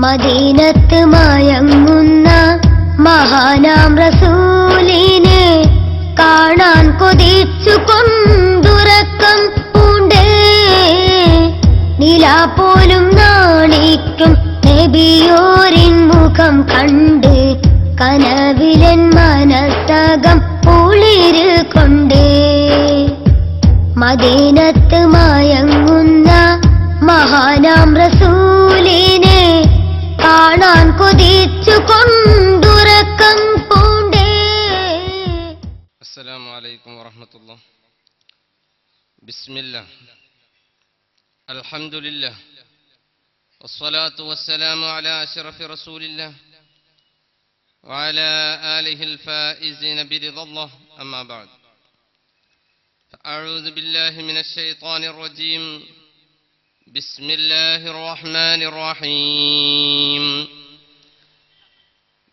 മദീനത്ത് മയങ്ങുന്ന മഹാനാം റസൂലിനെ കാണാൻ കൊതിച്ചു കൊണ്ടുറക്കം പൂണ്ടേ. നിലാ പോലും നാണിക്കും നബിയോരിൻ മുഖം കണ്ട് കനവിലൻ മനസ്സകം കുളിര് കൊണ്ടേ. മദീനത്ത് മയങ്ങുന്ന മഹാനാം റസൂലിനെ കാണാൻ കൊതിച്ചു കൊണ്ടുറക്കം പൂണ്ടേ. അസ്സലാമു അലൈക്കും വറഹ്മത്തുള്ളാഹി. ബിസ്മില്ലാഹ് അൽഹംദുലില്ലാഹ് വസ്സലാത്തു വസ്സലാമു അലാ അശ്റഫി റസൂലില്ലാഹ് വഅലാ ആലിഹിൽ ഫായിസീന ബിറിദല്ലാഹ്. അമ്മാ ബഅദ്. അഊദു ബില്ലാഹി മിനശ് ശൈത്വാനിർ റജീം. ബിസ്മില്ലാഹിർ റഹ്മാനിർ റഹീം.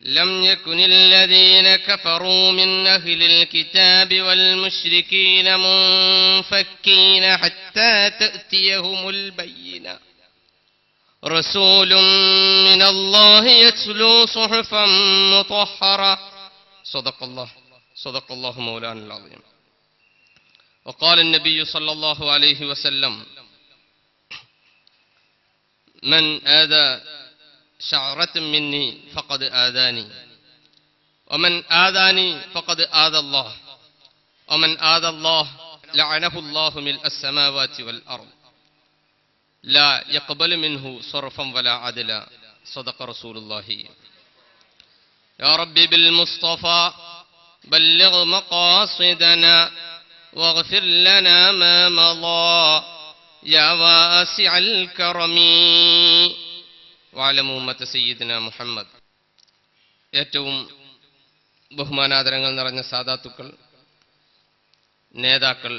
لم يكن الذين كفروا من أهل الكتاب والمشركين منفكين حتى تأتيهم البينة رسول من الله يتلو صحفا مطهرة. صدق الله مولانا العظيم. وقال النبي صلى الله عليه وسلم: من آذى شعرة مني فقد آذاني ومن آذاني فقد آذى الله ومن آذى الله لعنه الله ملء السماوات والأرض لا يقبل منه صرفا ولا عدلا. صدق رسول الله. يا ربي بالمصطفى بلغ مقاصدنا واغفر لنا ما مضى يا واسع الكرم വാലമുമ്മത്ത് സയ്യിദ്ന മുഹമ്മദ്. ഏറ്റവും ബഹുമാനാദരങ്ങൾ നിറഞ്ഞ സാദാത്തുക്കൾ, നേതാക്കൾ,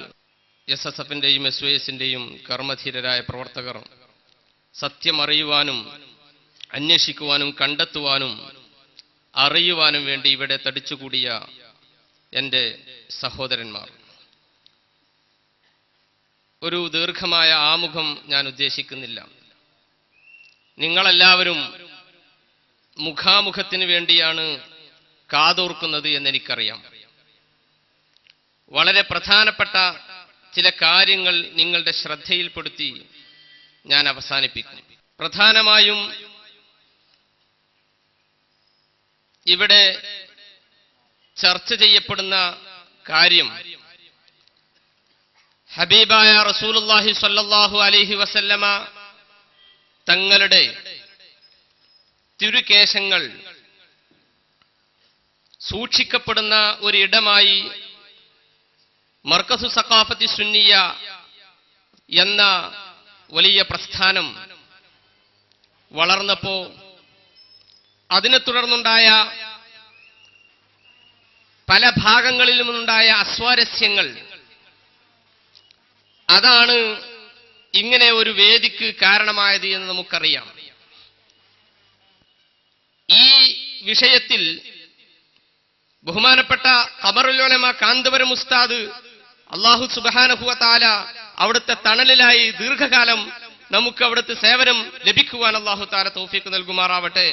SSFന്റെയും SYSന്റെയും കർമ്മധീരരായ പ്രവർത്തകർ, സത്യമറിയുവാനും അന്വേഷിക്കുവാനും കണ്ടെത്തുവാനും അറിയുവാനും വേണ്ടി ഇവിടെ തടിച്ചുകൂടിയ എൻ്റെ സഹോദരന്മാർ, ഒരു ദീർഘമായ ആമുഖം ഞാൻ ഉദ്ദേശിക്കുന്നില്ല. നിങ്ങളെല്ലാവരും മുഖാമുഖത്തിന് വേണ്ടിയാണ് കാതോർക്കുന്നത് എന്നെനിക്കറിയാം. വളരെ പ്രധാനപ്പെട്ട ചില കാര്യങ്ങൾ നിങ്ങളുടെ ശ്രദ്ധയിൽപ്പെടുത്തി ഞാൻ അവസാനിപ്പിക്കും. പ്രധാനമായും ഇവിടെ ചർച്ച ചെയ്യപ്പെടുന്ന കാര്യം ഹബീബായ റസൂലുള്ളാഹി സ്വല്ലല്ലാഹു അലൈഹി വസല്ലമ തങ്ങളുടെ തിരുകേശങ്ങൾ സൂക്ഷിക്കപ്പെടുന്ന ഒരിടമായി മർക്കസു സഖാഫത്തി സുന്നിയ എന്ന വലിയ പ്രസ്ഥാനം വളർന്നപ്പോ അതിനെ തുടർന്നുണ്ടായ പല ഭാഗങ്ങളിൽ നിന്നുണ്ടായ അസ്വാരസ്യങ്ങൾ, അതാണ് ഇങ്ങനെ ഒരു വേദിക്ക് കാരണമായത് എന്ന് നമുക്കറിയാം. ഈ വിഷയത്തിൽ ബഹുമാനപ്പെട്ട ഖമറുൽ ഉലമ കാന്തപുരം ഉസ്താദ്, അല്ലാഹു സുബ്ഹാനഹു വ തആല അവിടുത്തെ തണലിലായി ദീർഘകാലം നമുക്ക് അവിടുത്തെ സേവനം ലഭിക്കുവാൻ അല്ലാഹു തആല തൗഫീഖ് നൽകുമാറാവട്ടെ.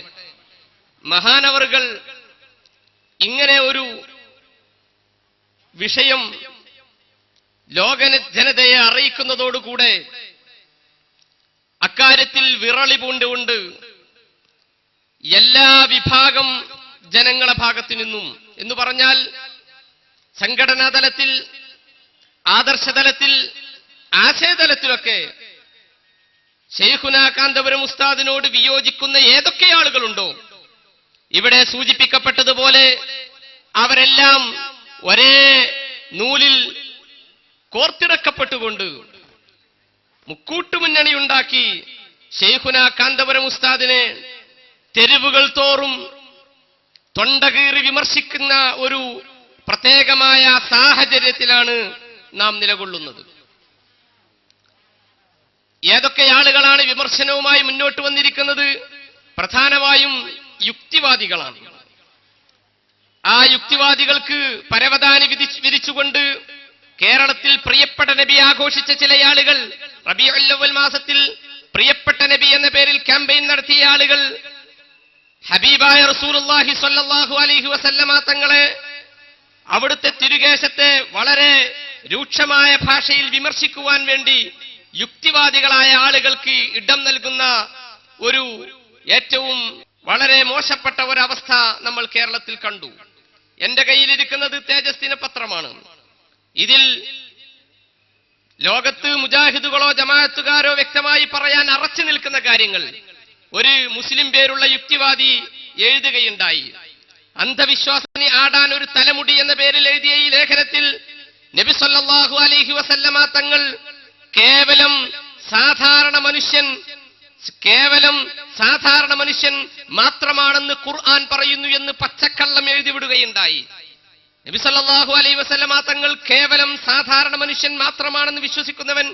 മഹാനവറുകൾ ഇങ്ങനെ ഒരു വിഷയം ലോക ജനതയെ അറിയിക്കുന്നതോടുകൂടെ അക്കാര്യത്തിൽ വിറളി പൂണ്ടുകൊണ്ട് എല്ലാ വിഭാഗം ജനങ്ങളെ ഭാഗത്തു നിന്നും എന്ന് പറഞ്ഞാൽ സംഘടനാ തലത്തിൽ, ആദർശതലത്തിൽ, ആശയതലത്തിലൊക്കെ ശൈഖുനാ കാന്തപുരം ഉസ്താദിനോട് വിയോജിക്കുന്ന ഏതൊക്കെ ആളുകളുണ്ടോ, ഇവിടെ സൂചിപ്പിക്കപ്പെട്ടതുപോലെ അവരെല്ലാം ഒരേ നൂലിൽ കോർത്തിണക്കപ്പെട്ടുകൊണ്ട് മുക്കൂട്ടുമുന്നണിയുണ്ടാക്കി ശൈഖുനാ കാന്തപുരം ഉസ്താദിനെ തെരുവുകൾ തോറും തൊണ്ടകീറി വിമർശിക്കുന്ന ഒരു പ്രത്യേകമായ സാഹചര്യത്തിലാണ് നാം നിലകൊള്ളുന്നത്. ഏതൊക്കെ ആളുകളാണ് വിമർശനവുമായി മുന്നോട്ട് വന്നിരിക്കുന്നത്? പ്രധാനമായും യുക്തിവാദികളാണ്. ആ യുക്തിവാദികൾക്ക് പരവതാനി വിരിച്ചുകൊണ്ട് കേരളത്തിൽ പ്രിയപ്പെട്ട നബി ആഘോഷിച്ച ചില ആളുകൾ റബീഉൽ അവ്വൽ മാസത്തിൽ പ്രിയപ്പെട്ട നബി എന്ന പേരിൽ ക്യാമ്പയിൻ നടത്തിയ ആളുകൾ ഹബീബായ റസൂലുള്ളാഹി സ്വല്ലല്ലാഹു അലൈഹി വസല്ലമ തങ്ങളെ, അവിടുത്തെ തിരുകേശത്തെ വളരെ രൂക്ഷമായ ഭാഷയിൽ വിമർശിക്കുവാൻ വേണ്ടി യുക്തിവാദികളായ ആളുകൾക്ക് ഇടം നൽകുന്ന ഒരു ഏറ്റവും വളരെ മോശപ്പെട്ട ഒരവസ്ഥ നമ്മൾ കേരളത്തിൽ കണ്ടു. എന്റെ കയ്യിലിരിക്കുന്നത് തേജസ് ദിനപത്രമാണ്. ഇതിൽ ലോകത്ത് മുജാഹിദുകളോ ജമാഅത്തുകാരോ വ്യക്തമായി പറയാൻ അറച്ചു നിൽക്കുന്ന കാര്യങ്ങൾ ഒരു മുസ്ലിം പേരുള്ള യുക്തിവാദി എഴുതുകയുണ്ടായി. അന്ധവിശ്വാസത്തിന് ആടാൻ ഒരു തലമുടി എന്ന പേരിൽ എഴുതിയ ഈ ലേഖനത്തിൽ നബി സല്ലല്ലാഹു അലൈഹി വസല്ലമ തങ്ങൾ കേവലം സാധാരണ മനുഷ്യൻ മാത്രമാണെന്ന് ഖുർആൻ പറയുന്നു എന്ന് പച്ചക്കള്ളം എഴുതിവിടുകയുണ്ടായി. നബി സല്ലല്ലാഹു അലൈഹി വസല്ലമ തങ്ങൾ കേവലം സാധാരണ മനുഷ്യൻ മാത്രമാണെന്ന് വിശ്വസിക്കുന്നവൻ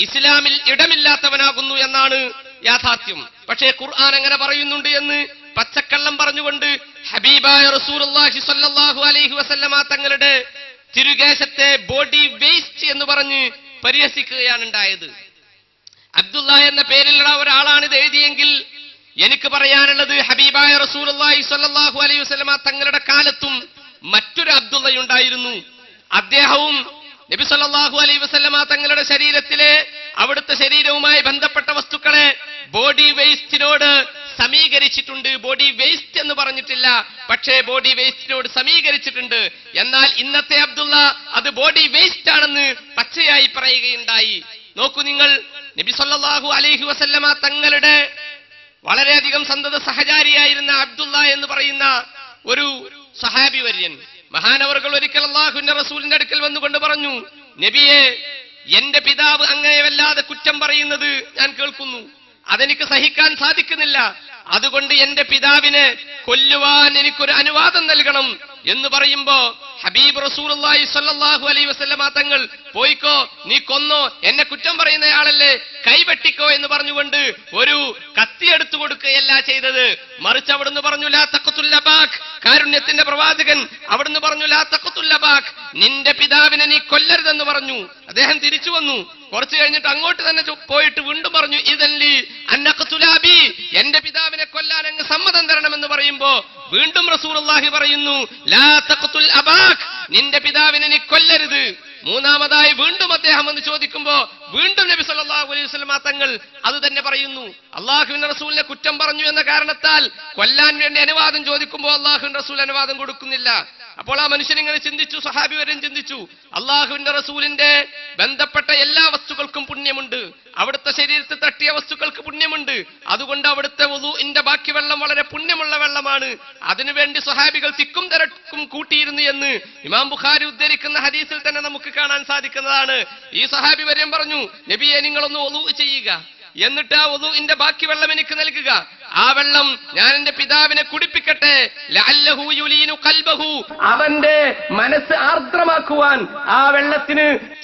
ഇസ്ലാമിൽ ഇടമില്ലാത്തവനാകുന്നു എന്നാണ് യാഥാർത്ഥ്യം. പക്ഷേ ഖുർആൻ അങ്ങനെ പറയുന്നുണ്ട് എന്ന് പച്ചക്കള്ളം പറഞ്ഞുകൊണ്ട് ഹബീബായ റസൂലുള്ളാഹി സ്വല്ലല്ലാഹു അലൈഹി വസല്ലമ തങ്ങളുടെ തിരുകേശത്തെ ബോഡി വേസ്റ്റ് എന്ന് പറഞ്ഞ് പരിഹസിക്കുകയാണ് ഉണ്ടായത്. അബ്ദുള്ള എന്ന പേരിലുള്ള ഒരാളാണ് ഇത് എഴുതിയെങ്കിൽ എനിക്ക് പറയാനുള്ളത്, ഹബീബായ റസൂലുള്ളാഹി സ്വല്ലല്ലാഹു അലൈഹി വസല്ലമ തങ്ങളുടെ കാലത്തും മറ്റൊരു അബ്ദുള്ളയുണ്ടായിരുന്നു. അദ്ദേഹവും നബി സല്ലല്ലാഹു അലൈഹി വസല്ലമ തങ്ങളുടെ ശരീരത്തിലെ അവിടുത്തെ ശരീരവുമായി ബന്ധപ്പെട്ട വസ്തുക്കളെ ബോഡി വേസ്റ്റിനോട് സമീകരിച്ചിട്ടുണ്ട്. ബോഡി വേസ്റ്റ് എന്ന് പറഞ്ഞിട്ടില്ല, പക്ഷേ ബോഡി വേസ്റ്റിനോട് സമീകരിച്ചിട്ടുണ്ട്. എന്നാൽ ഇന്നത്തെ അബ്ദുള്ള അത് ബോഡി വേസ്റ്റ് ആണെന്ന് പച്ചയായി പറയുകയുണ്ടായി. നോക്കൂ നിങ്ങൾ, നബി സല്ലല്ലാഹു അലൈഹി വസല്ലമ തങ്ങളുടെ വളരെയധികം സന്തത സഹചാരിയായിരുന്ന അബ്ദുള്ള എന്ന് പറയുന്ന ഒരു സഹാബി വര്യൻ, മഹാനവറുകൾ ഒരിക്കൽ അല്ലാഹുവിന്റെ റസൂലിന്റെ അടുക്കൽ വന്നുകൊണ്ട് പറഞ്ഞു, നബിയെ, എന്റെ പിതാവ് അങ്ങയെ വല്ലാതെ കുറ്റം പറയുന്നത് ഞാൻ കേൾക്കുന്നു, അതെനിക്ക് സഹിക്കാൻ സാധിക്കുന്നില്ല. അതുകൊണ്ട് എന്റെ പിതാവിനെ കൊല്ലുവാൻ എനിക്കൊരു അനുവാദം നൽകണം എന്ന് പറയുമ്പോ ഹബീബ് റസൂലുള്ളാഹി സ്വല്ലല്ലാഹു അലൈഹി വസല്ലമ തങ്ങൾ, പോയിക്കോ, നീ കൊന്നോ, എന്നെ കുറ്റം പറയുന്നയാളല്ലേ, കൈവെട്ടിക്കോ എന്ന് പറഞ്ഞുകൊണ്ട് ഒരു കത്തി എടുത്തു കൊടുക്കുകയല്ല ചെയ്തത്. മറിച്ച് അവിടുന്ന് പറഞ്ഞു, ലാ തഖ്തുൽ അബാക്, കാരുണ്യത്തിന്റെ പ്രവാചകൻ അവിടുന്ന് പറഞ്ഞു, ലാ തഖ്തുൽ അബാക്, നിന്റെ പിതാവിനെ നീ കൊല്ലരുതെന്ന് പറഞ്ഞു. അദ്ദേഹം തിരിച്ചു വന്നു. കുറച്ചു കഴിഞ്ഞിട്ട് അങ്ങോട്ട് തന്നെ പോയിട്ട് വീണ്ടും പറഞ്ഞു, ഇദല്ലി അന്നഖ്തുൽ അബി, എന്റെ പിതാവിനെ കൊല്ലാൻ അങ്ങ് സമ്മതം തരണമെന്ന് പറയുമ്പോ വീണ്ടും റസൂലുള്ളാഹി പറയുന്നു, ലാ തഖ്തുൽ അബാക്, നിന്റെ പിതാവിനെ നീ കൊല്ലരുത്. മൂന്നാമതായി വീണ്ടും അദ്ദേഹം എന്ന് ചോദിക്കുമ്പോ വീണ്ടും നബി സല്ലല്ലാഹു അലൈഹി വസല്ലമ തങ്ങൾ അത് തന്നെ പറയുന്നു. അല്ലാഹുവിന്റെ റസൂലിനെ കുറ്റം പറഞ്ഞു എന്ന കാരണത്താൽ കൊല്ലാൻ വേണ്ടി അനുവാദം ചോദിക്കുമ്പോൾ അല്ലാഹുവിന്റെ റസൂൽ അനുവാദം കൊടുക്കുന്നില്ല. അപ്പോൾ ആ മനുഷ്യൻ ഇങ്ങനെ ചിന്തിച്ചു, സഹാബി വരെയും ചിന്തിച്ചു, അല്ലാഹുവിന്റെ റസൂലിന്റെ ബന്ധപ്പെട്ട എല്ലാ വസ്തുക്കൾക്കും പുണ്യമുണ്ട്, അവിടുത്തെ ശരീരത്തിൽ തട്ടിയ വസ്തുക്കൾക്ക് പുണ്യമുണ്ട്, അതുകൊണ്ട് അവിടുത്തെ വുളൂഇന്റെ ബാക്കി വെള്ളം വളരെ പുണ്യമുള്ള വെള്ളമാണ്, അതിനുവേണ്ടി സ്വഹാബികൾ തിക്കും തിരക്കും കൂട്ടിയിരുന്നു എന്ന് ഇമാം ബുഖാരി ഉദ്ധരിക്കുന്ന ഹദീസിൽ തന്നെ നമുക്ക് കാണാൻ സാധിക്കുന്നതാണ്. ഈ സ്വഹാബി വരെയും പറഞ്ഞു, നബിയെ, നിങ്ങളൊന്ന് വുളൂ ചെയ്യുക, എന്നിട്ട് ആ വുളൂഇന്റെ ബാക്കി വെള്ളം എനിക്ക് നൽകുക, ആ വെള്ളം ഞാൻ എന്റെ പിതാവിനെ കുടിപ്പിക്കട്ടെ, ലഅല്ലഹു യുലീനു ഖൽബഹു, അവന്റെ മനസ്സ് ആർദ്രമാക്കുവാൻ ആ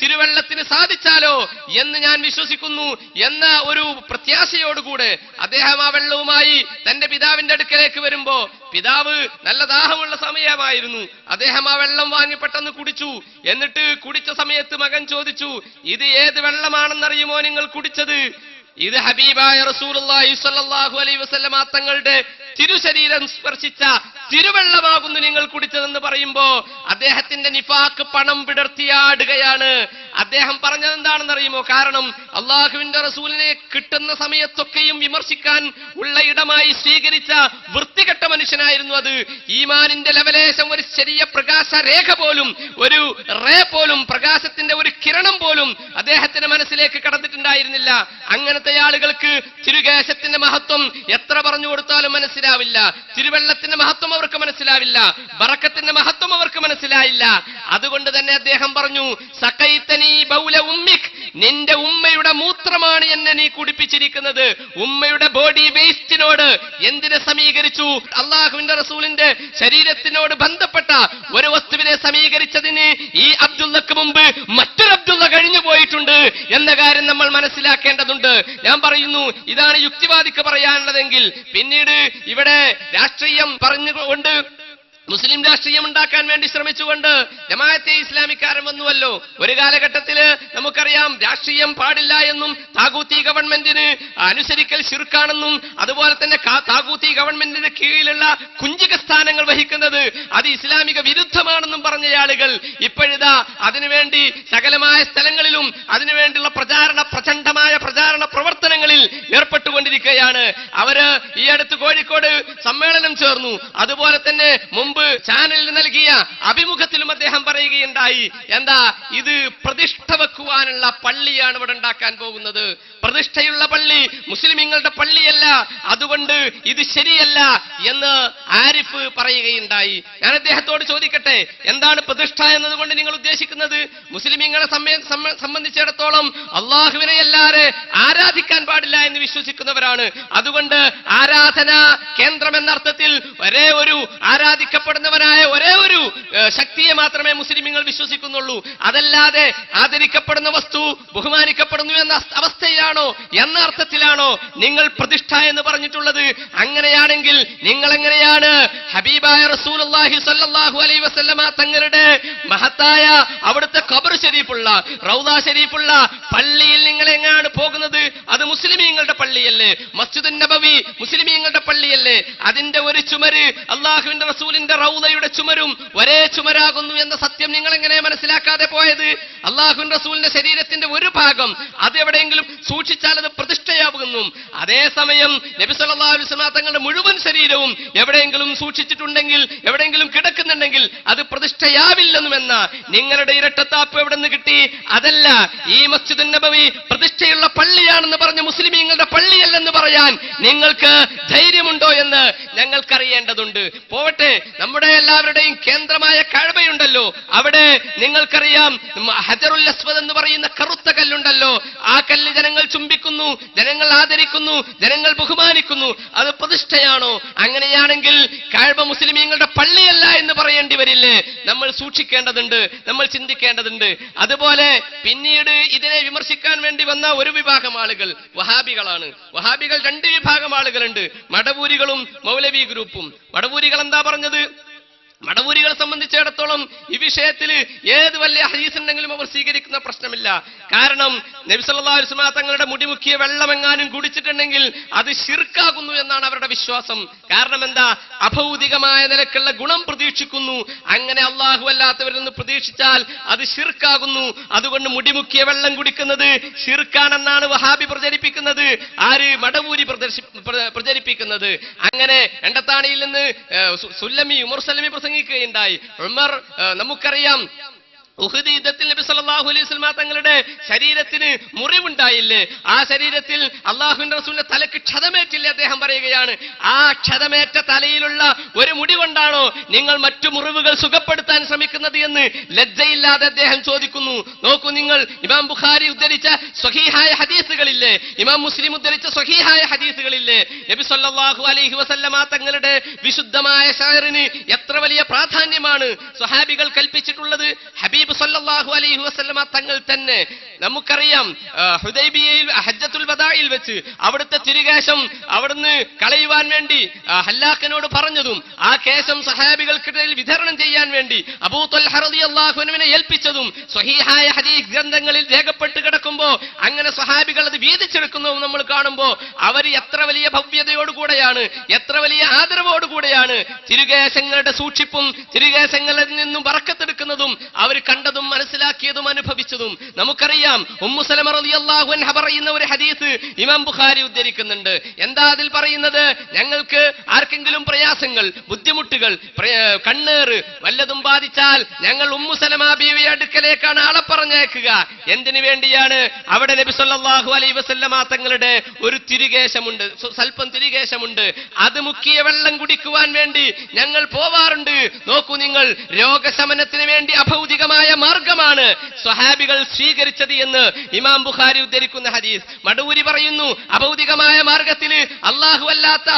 തിരുവെള്ളത്തിന് സാധിച്ചാലോ എന്ന് ഞാൻ വിശ്വസിക്കുന്നു എന്ന ഒരു പ്രത്യാശയോടുകൂടെ അദ്ദേഹം ആ വെള്ളവുമായി തന്റെ പിതാവിന്റെ അടുക്കലേക്ക് വരുമ്പോ, പിതാവ് നല്ല ദാഹമുള്ള സമയമായിരുന്നു, അദ്ദേഹം ആ വെള്ളം വാങ്ങി പെട്ടെന്ന് കുടിച്ചു. എന്നിട്ട് കുടിച്ച സമയത്ത് മകൻ ചോദിച്ചു, ഇത് ഏത് വെള്ളമാണെന്നറിയുമോ നിങ്ങൾ കുടിച്ചത്? ഇത് ഹബീബായ റസൂലുള്ളാഹി സ്വല്ലല്ലാഹു അലൈഹി വസല്ലമ തങ്ങളുടെ തിരുശരീരം സ്പർശിച്ച തിരുവെള്ളമാകുന്നു നിങ്ങൾ കുടിച്ചതെന്ന് പറയുമ്പോ അദ്ദേഹത്തിന്റെ നിഫാഖ് പണം വിടർത്തിയാടുകയാണ്. അദ്ദേഹം പറഞ്ഞത് എന്താണെന്നറിയുമോ? കാരണം അള്ളാഹുവിന്റെ റസൂലിനെ കിട്ടുന്ന സമയത്തൊക്കെയും വിമർശിക്കാൻ ഉള്ള ഇടമായി സ്വീകരിച്ച വൃത്തികെട്ട മനുഷ്യനായിരുന്നു അത്. ഈമാനിന്റെ ലവലേശം ഒരു ചെറിയ പ്രകാശ രേഖ പോലും, ഒരു റേ പോലും, പ്രകാശത്തിന്റെ ഒരു കിരണം പോലും അദ്ദേഹത്തിന്റെ മനസ്സിലേക്ക് കടന്നിട്ടുണ്ടായിരുന്നില്ല. അങ്ങനത്തെ ആളുകൾക്ക് തിരുകേശത്തിന്റെ മഹത്വം എത്ര പറഞ്ഞു കൊടുത്താലും മനസ്സിലാവില്ല, തിരുവെള്ളത്തിന്റെ മഹത്വം അവർക്ക് മനസ്സിലാവില്ല, ബറക്കത്തിന്റെ മഹത്വം അവർക്ക് മനസ്സിലായില്ല. അതുകൊണ്ട് തന്നെ അദ്ദേഹം പറഞ്ഞു, സഖൈതനി ബൗല ഉമ്മിക്, നിന്റെ ഉമ്മയുടെ മൂത്രമാണ് എന്നെ നീ കുടിപ്പിച്ചിരിക്കുന്നത്. ഉമ്മയുടെ ബോഡി വേസ്റ്റിനോട് എന്തിനെ സമീകരിച്ചു? അള്ളാഹുവിന്റെ റസൂലിന്റെ ശരീരത്തിനോട് ബന്ധപ്പെട്ട ഒരു വസ്തുവിനെ സമീകരിച്ചതിന് ഈ അബ്ദുള്ളക്ക് മുമ്പ് മറ്റൊരു അബ്ദുള്ള കഴിഞ്ഞു പോയിട്ടുണ്ട് എന്ന കാര്യം നമ്മൾ മനസ്സിലാക്കേണ്ടതുണ്ട്. ഞാൻ പറയുന്നു, ഇതാണ് യുക്തിവാദിക്ക് പറയാനുള്ളതെങ്കിൽ പിന്നീട് ഇവിടെ രാഷ്ട്രീയം പറഞ്ഞുകൊണ്ട് മുസ്ലിം രാഷ്ട്രീയം ഉണ്ടാക്കാൻ വേണ്ടി ശ്രമിച്ചുകൊണ്ട് ജമാഅത്തെ ഇസ്ലാമിക്കാരൻ വന്നുവല്ലോ. ഒരു കാലഘട്ടത്തില് നമുക്കറിയാം രാഷ്ട്രീയം പാടില്ല എന്നും താഗൂത്തി ഗവൺമെന്റിന് അനുസരിക്കൽ ശിർക്കാണെന്നും അതുപോലെ തന്നെ താഗൂത്തി ഗവൺമെന്റിന്റെ കീഴിലുള്ള കുഞ്ചിക സ്ഥാനങ്ങൾ വഹിക്കുന്നത് അത് ഇസ്ലാമിക വിരുദ്ധമാണെന്നും പറഞ്ഞ ആളുകൾ ഇപ്പോഴിതാ അതിനുവേണ്ടി സകലമായ സ്ഥലങ്ങളിലും അതിനുവേണ്ടിയുള്ള പ്രചണ്ഡമായ പ്രചാരണ പ്രവർത്തനങ്ങളിൽ ഏർപ്പെട്ടുകൊണ്ടിരിക്കുകയാണ്. അവര് ഈ അടുത്ത് കോഴിക്കോട് സമ്മേളനം ചേർന്നു. അതുപോലെ തന്നെ മുമ്പ് ചാനലിൽ നൽകിയ അഭിമുഖത്തിലും അദ്ദേഹം പറയുകയുണ്ടായി, എന്താ ഇത് പ്രതിഷ്ഠ വെക്കുവാനുള്ള പള്ളിയാണ് ഇവിടെ ഉണ്ടാക്കാൻ പോകുന്നത്. പ്രതിഷ്ഠയുള്ള പള്ളി മുസ്ലിമീങ്ങളുടെ പള്ളിയല്ല, അതുകൊണ്ട് ഇത് ശരിയല്ല എന്ന് ആരിഫ് പറയുകയുണ്ടായി. ഞാൻ അദ്ദേഹത്തോട് ചോദിക്കട്ടെ, എന്താണ് പ്രതിഷ്ഠ എന്നതുകൊണ്ട് നിങ്ങൾ ഉദ്ദേശിക്കുന്നത്? മുസ്ലിമീങ്ങളെ സംബന്ധിച്ചിടത്തോളം അള്ളാഹുവിനെ അല്ലാതെ ആരാധിക്കാൻ പാടില്ല എന്ന് വിശ്വസിക്കുന്നവരാണ്. അതുകൊണ്ട് ആരാധനാ കേന്ദ്രം എന്ന അർത്ഥത്തിൽ ഒരേ ഒരു ആരാധിക്കപ്പെടുന്നവനായ ഒരേ ഒരു ശക്തിയെ മാത്രമേ മുസ്ലിമീങ്ങൾ വിശ്വസിക്കുന്നുള്ളൂ. അതല്ലാതെ ആദരിക്കപ്പെടുന്ന വസ്തു ബഹുമാനിക്കപ്പെടുന്നു എന്ന അവസ്ഥയിലാണോ എന്ന അർത്ഥത്തിലാണോ നിങ്ങൾ പ്രതിഷ്ഠ എന്ന് പറഞ്ഞിട്ടുള്ളത്? അങ്ങനെയാണെങ്കിൽ നിങ്ങൾ എങ്ങനെയാണ് ഹബീബായ റസൂലുള്ളാഹി സ്വല്ലല്ലാഹു അലൈഹി വസല്ലമ തങ്ങളുടെ മഹത്തായ അവിടുത്തെ ഖബർ ശരീഫുള്ള റൗദ ശരീഫുള്ള പള്ളിയിൽ നിങ്ങൾ എങ്ങനെയാണ് പോകുന്നത്? അത് മുസ്ലിമീങ്ങളുടെ പള്ളിയല്ലേ? മസ്ജിദുൻ നബവി മുസ്ലിമീങ്ങളുടെ പള്ളിയല്ലേ? അതിന്റെ ഒരു ചുമര് അള്ളാഹുവിന്റെ റസൂലിന്റെ റൗദയുടെ ചുമരും ഒരേ ചുമരാകുന്നു എന്ന സത്യം നിങ്ങൾ എങ്ങനെ മനസ്സിലാക്കാതെ പോയത്? അള്ളാഹുവിന്റെ റസൂലിന്റെ ശരീരത്തിന്റെ ഒരു ഭാഗം അത് എവിടെയെങ്കിലും സൂക്ഷിച്ചാൽ അത് പ്രതിഷ്ഠയാകുന്നു. അതേസമയം നബി സല്ലല്ലാഹു അലൈഹി വസല്ലം തങ്ങളുടെ മുഴുവൻ ശരീരവും എവിടെയെങ്കിലും സൂക്ഷിച്ചിട്ടുണ്ടെങ്കിൽ എവിടെയെങ്കിലും കിടക്കുന്നുണ്ടെങ്കിൽ അത് പ്രതിഷ്ഠയാവില്ലെന്നുമെന്ന നിങ്ങളുടെ ഇരട്ടത്താപ്പ് എവിടെ നിന്ന് കിട്ടി? അതല്ല, ഈ മസ്ജിദുൻ നബവി പ്രതിഷ്ഠയുള്ള പള്ളിയാണെന്ന് പറഞ്ഞ മുസ്ലിമീങ്ങളുടെ പള്ളിയല്ലെന്ന് പറയാൻ നിങ്ങൾക്ക് ധൈര്യമുണ്ടോ എന്ന് ഞങ്ങൾക്കറിയേണ്ടതുണ്ട്. പോവട്ടെ, നമ്മുടെ എല്ലാവരുടെയും കേന്ദ്രമായ കഅബയുണ്ടല്ലോ, അവിടെ നിങ്ങൾക്കറിയാം ഹജറുൽ അസ്വദ് എന്ന് പറയുന്ന കറുത്ത കല്ലുണ്ടല്ലോ. ആ കല്ല് ജനങ്ങൾ ചുംബിക്കുന്നു, ജനങ്ങൾ ആദരിക്കുന്നു, ജനങ്ങൾ ബഹുമാനിക്കുന്നു. അത് പ്രതിഷ്ഠയാണോ? അങ്ങനെയാണെങ്കിൽ കഅബ മുസ്ലിമീങ്ങളുടെ പള്ളിയല്ല എന്ന് പറയേണ്ടി വരില്ലേ? നമ്മൾ സൂക്ഷിക്കേണ്ടതുണ്ട്, നമ്മൾ ചിന്തിക്കേണ്ടതുണ്ട്. അതുപോലെ പിന്നീട് ഇതിനെ വിമർശിക്കാൻ വേണ്ടി വന്ന ഒരു വിഭാഗം ആളുകൾ വഹാബികളാണ്. വഹാബികൾ രണ്ട് വിഭാഗം ആളുകളുണ്ട്, മടവൂരികളും മൗലവി ഗ്രൂപ്പും. മടവൂരികൾ എന്താ പറഞ്ഞത്? മടവൂരികളെ സംബന്ധിച്ചിടത്തോളം ഈ വിഷയത്തിൽ ഏത് വലിയ ഹദീസ് ഉണ്ടെങ്കിലും അവർ സ്വീകരിക്കുന്ന പ്രശ്നമില്ല. കാരണം നബി സല്ലല്ലാഹു അലൈഹി വസല്ലം തങ്ങളുടെ മുടിമുക്കിയ വെള്ളമെങ്ങാനും കുടിച്ചിട്ടുണ്ടെങ്കിൽ അത് ശിർക്കാകുന്നു എന്നാണ് അവരുടെ വിശ്വാസം. കാരണം എന്താ? അഭൗതികമായ നിലക്കുള്ള ഗുണം പ്രതീക്ഷിക്കുന്നു. അങ്ങനെ അള്ളാഹു അല്ലാത്തവരിൽ നിന്ന് പ്രതീക്ഷിച്ചാൽ അത് ശിർക്കാകുന്നു. അതുകൊണ്ട് മുടിമുക്കിയ വെള്ളം കുടിക്കുന്നത് ശിർക്കാണെന്നാണ് വഹാബി പ്രചരിപ്പിക്കുന്നത്. ആര്? മടവൂരി പ്രചരിപ്പിക്കുന്നത്. അങ്ങനെ എണ്ടത്താണിയിൽ നിന്ന് ഉമർ സല്ലമി പ്രസംഗിക്കുകയുണ്ടായി. ഉമർ നമുക്കറിയാം ഉഹദ് യുദ്ധത്തിൽ നബി സല്ലല്ലാഹു അലൈഹി വസല്ലം തങ്ങളുടെ ശരീരത്തിന് മുറിവുണ്ടായില്ലേ? ആ ശരീരത്തിൽ അള്ളാഹുവിന്റെ റസൂലിന്റെ തലക്ക് ക്ഷതമേറ്റില്ലേ? അദ്ദേഹം പറയുകയാണ്, ആ ക്ഷതമേറ്റ തലയിലുള്ള ഒരു മുടി കൊണ്ടാണോ നിങ്ങൾ മറ്റു മുറിവുകൾ സുഖപ്പെടുത്താൻ ശ്രമിക്കുന്നത് എന്ന് ലജ്ജയില്ലാതെ അദ്ദേഹം ചോദിക്കുന്നു. നോക്കൂ നിങ്ങൾ, ഇമാം ബുഖാരി ഉദ്ധരിച്ച സ്വഹീഹായ ഹദീസുകളില്ലേ, ഇമാം മുസ്ലിം ഉദ്ധരിച്ച സ്വഹീഹായ ഹദീസുകളില്ലേ? നബി സല്ലല്ലാഹു അലൈഹി വസല്ലം തങ്ങളുടെ വിശുദ്ധമായ ശഅറിന് എത്ര വലിയ പ്രാധാന്യമാണ് സ്വഹാബികൾ കൽപ്പിച്ചിട്ടുള്ളത്. ഹബീബ് സല്ലല്ലാഹു അലൈഹി വസല്ലമ തങ്ങൾ തന്നെ നമുക്കറിയാം ഹുദൈബിയയിൽ ഹജ്ജത്തുൽ വദാഇൽ വെച്ച് അവിടുത്തെ തിരുകേശം അവിടുന്ന് കളയുവാൻ വേണ്ടി ഹല്ലാഖിനോട് പറഞ്ഞതും ആ കേശം സഹാബികൾക്കിടയിൽ വിതരണം ചെയ്യാൻ വേണ്ടി അബൂ ത്വൽഹ റളിയല്ലാഹു അൻഹുവിനെ ഏൽപ്പിച്ചതും സ്വഹീഹായ ഹദീസ് ഗ്രന്ഥങ്ങളിൽ രേഖപ്പെട്ട് കിടക്കുമ്പോൾ അങ്ങനെ സ്വഹാബികൾ അത് വീതിച്ചെടുക്കുന്നതും നമ്മൾ കാണുമ്പോൾ അവർ എത്ര വലിയ ഭവ്യതയോടുകൂടെയാണ്, എത്ര വലിയ ആദരവോടുകൂടെയാണ് തിരുകേശങ്ങളുടെ സൂക്ഷിപ്പും തിരുകേശങ്ങളിൽ നിന്നും ബറക്കത്തെടുക്കുന്നതും അവർ കണ്ടതും മനസ്സിലാക്കിയതും അനുഭവിച്ചതും നമുക്കറിയാം. ഉമ്മു സലമ റളിയല്ലാഹു അൻഹ പറയുന്ന ഒരു ഹദീസ് ഇമാം ബുഖാരി ഉദ്ധരിക്കുന്നുണ്ട്. എന്താ അതിൽ പറയുന്നത്? ഞങ്ങൾക്ക് ആർക്കെങ്കിലും പ്രയാസങ്ങൾ, ബുദ്ധിമുട്ടുകൾ, കണ്ണേറ് വല്ലതും ബാധിച്ചാൽ ഞങ്ങൾ ഉമ്മു സലമ ബീവിയുടെ അടുക്കലേക്കാണ് ആളെ പറഞ്ഞേക്കുക. എന്തിനു വേണ്ടിയാണ്? അവിടെ നബി സല്ലല്ലാഹു അലൈഹി വസല്ലമ തങ്ങളുടെ ഒരു തിരുകേശമുണ്ട്, സ്വല്പം തിരുകേശമുണ്ട്. അത് മുക്കിയ വെള്ളം കുടിക്കുവാൻ വേണ്ടി ഞങ്ങൾ പോവാറുണ്ട്. നോക്കൂ നിങ്ങൾ, രോഗശമനത്തിന് വേണ്ടി അഭൗതികമായ മാർഗമാണ് സ്വഹാബികൾ സ്വീകരിച്ചത് എന്ന് ഇമാം ബുഖാരി ഉദ്ധരിക്കുന്ന ഹദീസ്. മടവൂരി പറയുന്നു, അഭൗതികമായ മാർഗത്തിൽ അല്ലാഹു അല്ലാത്ത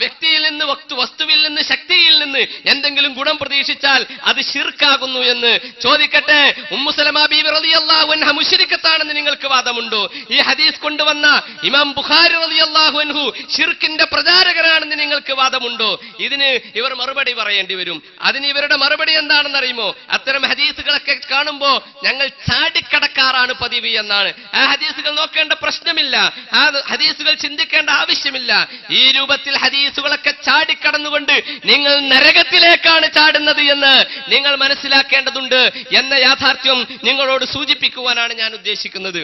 വ്യക്തിയിൽ നിന്ന്, വസ്തുവിൽ നിന്ന്, ശക്തിയിൽ നിന്ന് എന്തെങ്കിലും ഗുണം പ്രതീക്ഷിച്ചാൽ അത് ശിർക്കാകുന്നു എന്ന്. ചോദിക്കട്ടെ, ഉമ്മു സലമ ബീവി റളിയല്ലാഹു അൻഹ മുശ്രിക്കത്താണെന്ന് നിങ്ങൾക്ക് വാദമുണ്ടോ? ഈ ഹദീസ് കൊണ്ടുവന്ന ഇമാം ബുഖാരി റളിയല്ലാഹു അൻഹു ശിർക്കിന്റെ പ്രചാരകരാണെന്ന് നിങ്ങൾക്ക് വാദമുണ്ടോ? ഇതിന് ഇവർ മറുപടി പറയേണ്ടി വരും. അതിന് ഇവരുടെ മറുപടി എന്താണെന്ന് അറിയുമോ? അത്തരം ഹദീസുകളൊക്കെ കാണുമ്പോ ഞങ്ങൾ ചാടിക്കടക്കാറാണ് പതിവ് എന്നാണ്. ആ ഹദീസുകൾ നോക്കേണ്ട പ്രശ്നമില്ല, ആ ഹദീസുകൾ ചിന്തിക്കേണ്ട ആവശ്യമില്ല. ഈ രൂപത്തിൽ ഹദീസുകളൊക്കെ ചാടിക്കടന്നുകൊണ്ട് നിങ്ങൾ നരകത്തിലേക്കാണ് ചാടുന്നത് എന്ന് നിങ്ങൾ മനസ്സിലാക്കേണ്ടതുണ്ട് എന്ന യാഥാർത്ഥ്യം നിങ്ങളോട് സൂചിപ്പിക്കുവാനാണ് ഞാൻ ഉദ്ദേശിക്കുന്നത്.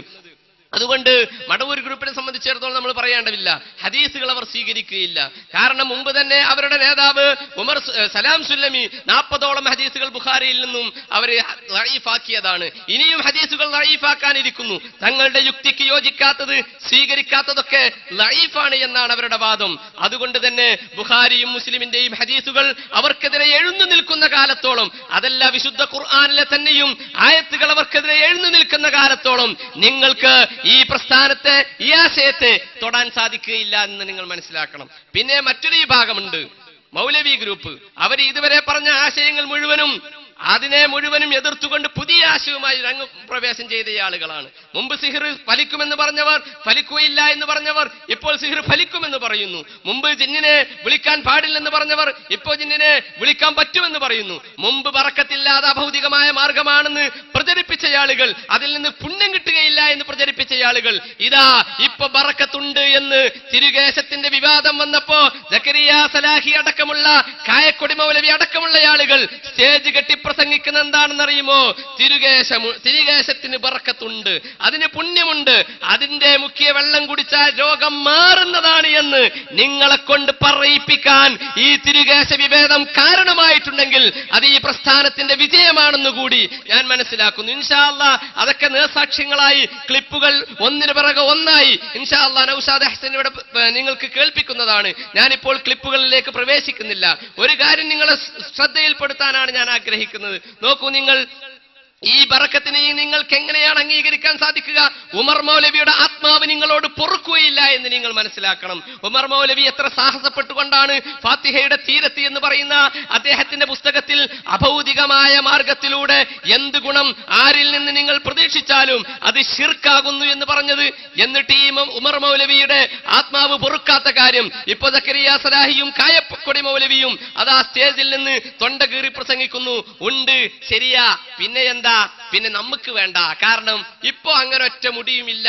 അതുകൊണ്ട് മടവൂർ ഗ്രൂപ്പിനെ സംബന്ധിച്ചിടത്തോളം നമ്മൾ പറയേണ്ടതില്ല, ഹദീസുകൾ അവർ സ്വീകരിക്കുകയില്ല. കാരണം മുമ്പ് തന്നെ അവരുടെ നേതാവ് ഉമർ സലാം സുല്ലമി 40ഓളം ഹദീസുകൾ ബുഖാരിയിൽ നിന്നും അവർ ദഈഫാക്കിയതാണ്. ഇനിയും ഹദീസുകൾ ദഈഫാക്കാനിരിക്കുന്നു. തങ്ങളുടെ യുക്തിക്ക് യോജിക്കാത്തത്, സ്വീകരിക്കാത്തതൊക്കെ ദഈഫാണ് എന്നാണ് അവരുടെ വാദം. അതുകൊണ്ട് തന്നെ ബുഖാരിയും മുസ്ലിമിന്റെയും ഹദീസുകൾ അവർക്കെതിരെ എഴുന്നു നിൽക്കുന്ന കാലത്തോളം, അതല്ല വിശുദ്ധ ഖുർആനിലെ തന്നെയും ആയത്തുകൾ അവർക്കെതിരെ എഴുന്നു നിൽക്കുന്ന കാലത്തോളം നിങ്ങൾക്ക് ഈ പ്രസ്ഥാനത്തെ, ഈ ആശയത്തെ തൊടാൻ സാധിക്കുകയില്ല എന്ന് നിങ്ങൾ മനസ്സിലാക്കണം. പിന്നെ മറ്റൊരു വിഭാഗമുണ്ട്, മൗലവി ഗ്രൂപ്പ്. അവർ ഇതുവരെ പറഞ്ഞ ആശയങ്ങൾ മുഴുവനും, അതിനെ മുഴുവനും എതിർത്തുകൊണ്ട് പുതിയ ആശയവുമായി രംഗപ്രവേശം ചെയ്ത ആളുകളാണ്. മുമ്പ് സിഹിർ ഫലിക്കുമെന്ന് പറഞ്ഞവർ, ഫലിക്കുകയില്ല എന്ന് പറഞ്ഞവർ ഇപ്പോൾ സിഹിർ ഫലിക്കുമെന്ന് പറയുന്നു. മുമ്പ് ജിന്നിനെ വിളിക്കാൻ പാടില്ലെന്ന് പറഞ്ഞവർ ഇപ്പോൾ ജിന്നിനെ വിളിക്കാൻ പറ്റുമെന്ന് പറയുന്നു. മുമ്പ് ബറക്കത്തില്ലാതെ അഭൗതികമായ മാർഗമാണെന്ന് പ്രചരിപ്പിച്ച ആളുകൾ, അതിൽ നിന്ന് പുണ്യം കിട്ടുകയില്ല എന്ന് പ്രചരിപ്പിച്ച ആളുകൾ, ഇതാ ഇപ്പൊ ബറക്കത്തുണ്ട് എന്ന് തിരുകേശത്തിന്റെ വിവാദം വന്നപ്പോ സക്കരിയ സലാഹി അടക്കമുള്ള, കായക്കൊടി മൗലവി അടക്കമുള്ള ആളുകൾ സ്റ്റേജ് കെട്ടി പ്രസംഗിക്കുന്ന എന്താണെന്നറിയുമോ? തിരുകേശത്തിന് ബറക്കത്തുണ്ട്, അതിന് പുണ്യമുണ്ട്, അതിന്റെ മുഖ്യ വെള്ളം കുടിച്ചാൽ രോഗം മാറുന്നതാണ് എന്ന് നിങ്ങളെ കൊണ്ട് പറയിപ്പിക്കാൻ ഈ തിരുകേശ വിഭേദം കാരണമായിട്ടുണ്ടെങ്കിൽ അത് ഈ പ്രസ്ഥാനത്തിന്റെ വിജയമാണെന്ന് കൂടി ഞാൻ മനസ്സിലാക്കുന്നു. ഇൻഷാ അല്ലാഹ് അതൊക്കെ നേർസാക്ഷ്യങ്ങളായി ക്ലിപ്പുകൾ ഒന്നിനു പിറകെ ഒന്നായി ഇൻഷാ അല്ലാഹ് നൗഷാദ് അഹ്സൻ ഇവിടെ നിങ്ങൾക്ക് കേൾപ്പിക്കുന്നതാണ്. ഞാനിപ്പോൾ ക്ലിപ്പുകളിലേക്ക് പ്രവേശിക്കുന്നില്ല. ഒരു കാര്യം നിങ്ങളെ ശ്രദ്ധയിൽപ്പെടുത്താനാണ് ഞാൻ ആഗ്രഹിക്കുന്നത്. നോക്കൂ, നിങ്ങൾ ഈ ബറക്കത്തിനെ നിങ്ങൾക്ക് എങ്ങനെയാണ് അംഗീകരിക്കാൻ സാധിക്കുക? ഉമർ മൗലവിയുടെ ആത്മാവ് നിങ്ങളോട് പൊറുക്കുകയില്ല എന്ന് നിങ്ങൾ മനസ്സിലാക്കണം. ഉമർ മൗലവി എത്ര സാഹസപ്പെട്ടുകൊണ്ടാണ് ഫാത്തിഹയുടെ തീരത്ത് എന്ന് പറയുന്ന അദ്ദേഹത്തിന്റെ പുസ്തകത്തിൽ അഭൗതികമായ മാർഗത്തിലൂടെ എന്ത് ഗുണം ആരിൽ നിന്ന് നിങ്ങൾ പ്രതീക്ഷിച്ചാലും അത് ശിർക്കാകുന്നു എന്ന് പറഞ്ഞത്. എന്നിട്ട് ഈ ഉമർ മൗലവിയുടെ ആത്മാവ് പൊറുക്കാത്ത കാര്യം ഇപ്പൊ സക്കരിയ സലാഹിയും കായക്കൊടി മൗലവിയും അതാ സ്റ്റേജിൽ നിന്ന് തൊണ്ട കീറി പ്രസംഗിക്കുന്നു. ഉണ്ട്, ശരിയാ, പിന്നെ എന്താ, പിന്നെ നമുക്ക് വേണ്ട. കാരണം ഇപ്പോ അങ്ങനെ ഒറ്റ മുടിയുമില്ല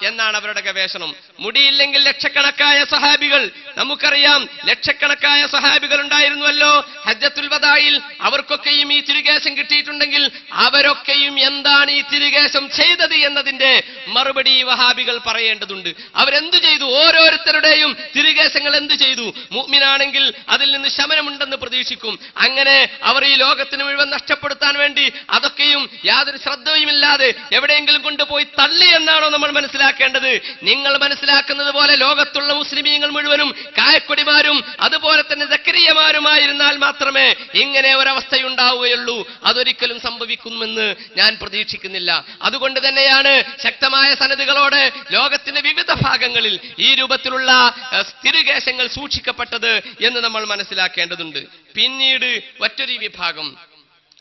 എന്നാണ് അവരുടെ ഗവേഷണം. മുടിയില്ലെങ്കിൽ ലക്ഷക്കണക്കായ സഹാബികൾ, നമുക്കറിയാം ലക്ഷക്കണക്കായ സഹാബികൾ ഉണ്ടായിരുന്നുവല്ലോ ഹജ്ജത്തുൽ വദായിൽ. അവർക്കൊക്കെയും ഈ തിരുകേശം കിട്ടിയിട്ടുണ്ടെങ്കിൽ അവരൊക്കെയും എന്താണ് ഈ തിരുകേശം ചെയ്തത് എന്നതിന്റെ മറുപടി വഹാബികൾ പറയേണ്ടതുണ്ട്. അവരെന്തു ചെയ്തു? ഓരോരുത്തരുടെയും തിരുകേശങ്ങൾ എന്തു ചെയ്തു? മുഅ്മിനാണെങ്കിൽ അതിൽ നിന്ന് ശമനമുണ്ടെന്ന് പ്രതീക്ഷിക്കും. അങ്ങനെ അവർ ഈ ലോകത്തിന് മുഴുവൻ നഷ്ടപ്പെടുത്താൻ വേണ്ടി അതൊക്കെയും യാതൊരു ശ്രദ്ധയുമില്ലാതെ എവിടെയെങ്കിലും കൊണ്ടുപോയി തള്ളി എന്നാണോ നമ്മൾ മനസ്സിലാക്കേണ്ടത്? നിങ്ങൾ മനസ്സിലാക്കുന്നത് പോലെ ലോകത്തുള്ള മുസ്ലിമീങ്ങൾ മുഴുവനും കായക്കൊടിമാരും അതുപോലെ തന്നെ സക്കരിയമാരുമായിരുന്നാൽ മാത്രമേ ഇങ്ങനെ ഒരവസ്ഥയുണ്ടാവുകയുള്ളൂ. അതൊരിക്കലും സംഭവിക്കുമെന്ന് ഞാൻ പ്രതീക്ഷിക്കുന്നില്ല. അതുകൊണ്ട് തന്നെയാണ് ശക്തമായ സനദുകളോടെ ലോകത്തിന്റെ വിവിധ ഭാഗങ്ങളിൽ ഈ രൂപത്തിലുള്ള തിരുകേശങ്ങൾ സൂക്ഷിക്കപ്പെട്ടത് എന്ന് നമ്മൾ മനസ്സിലാക്കേണ്ടതുണ്ട്. പിന്നീട് മറ്റൊരു വിഭാഗം,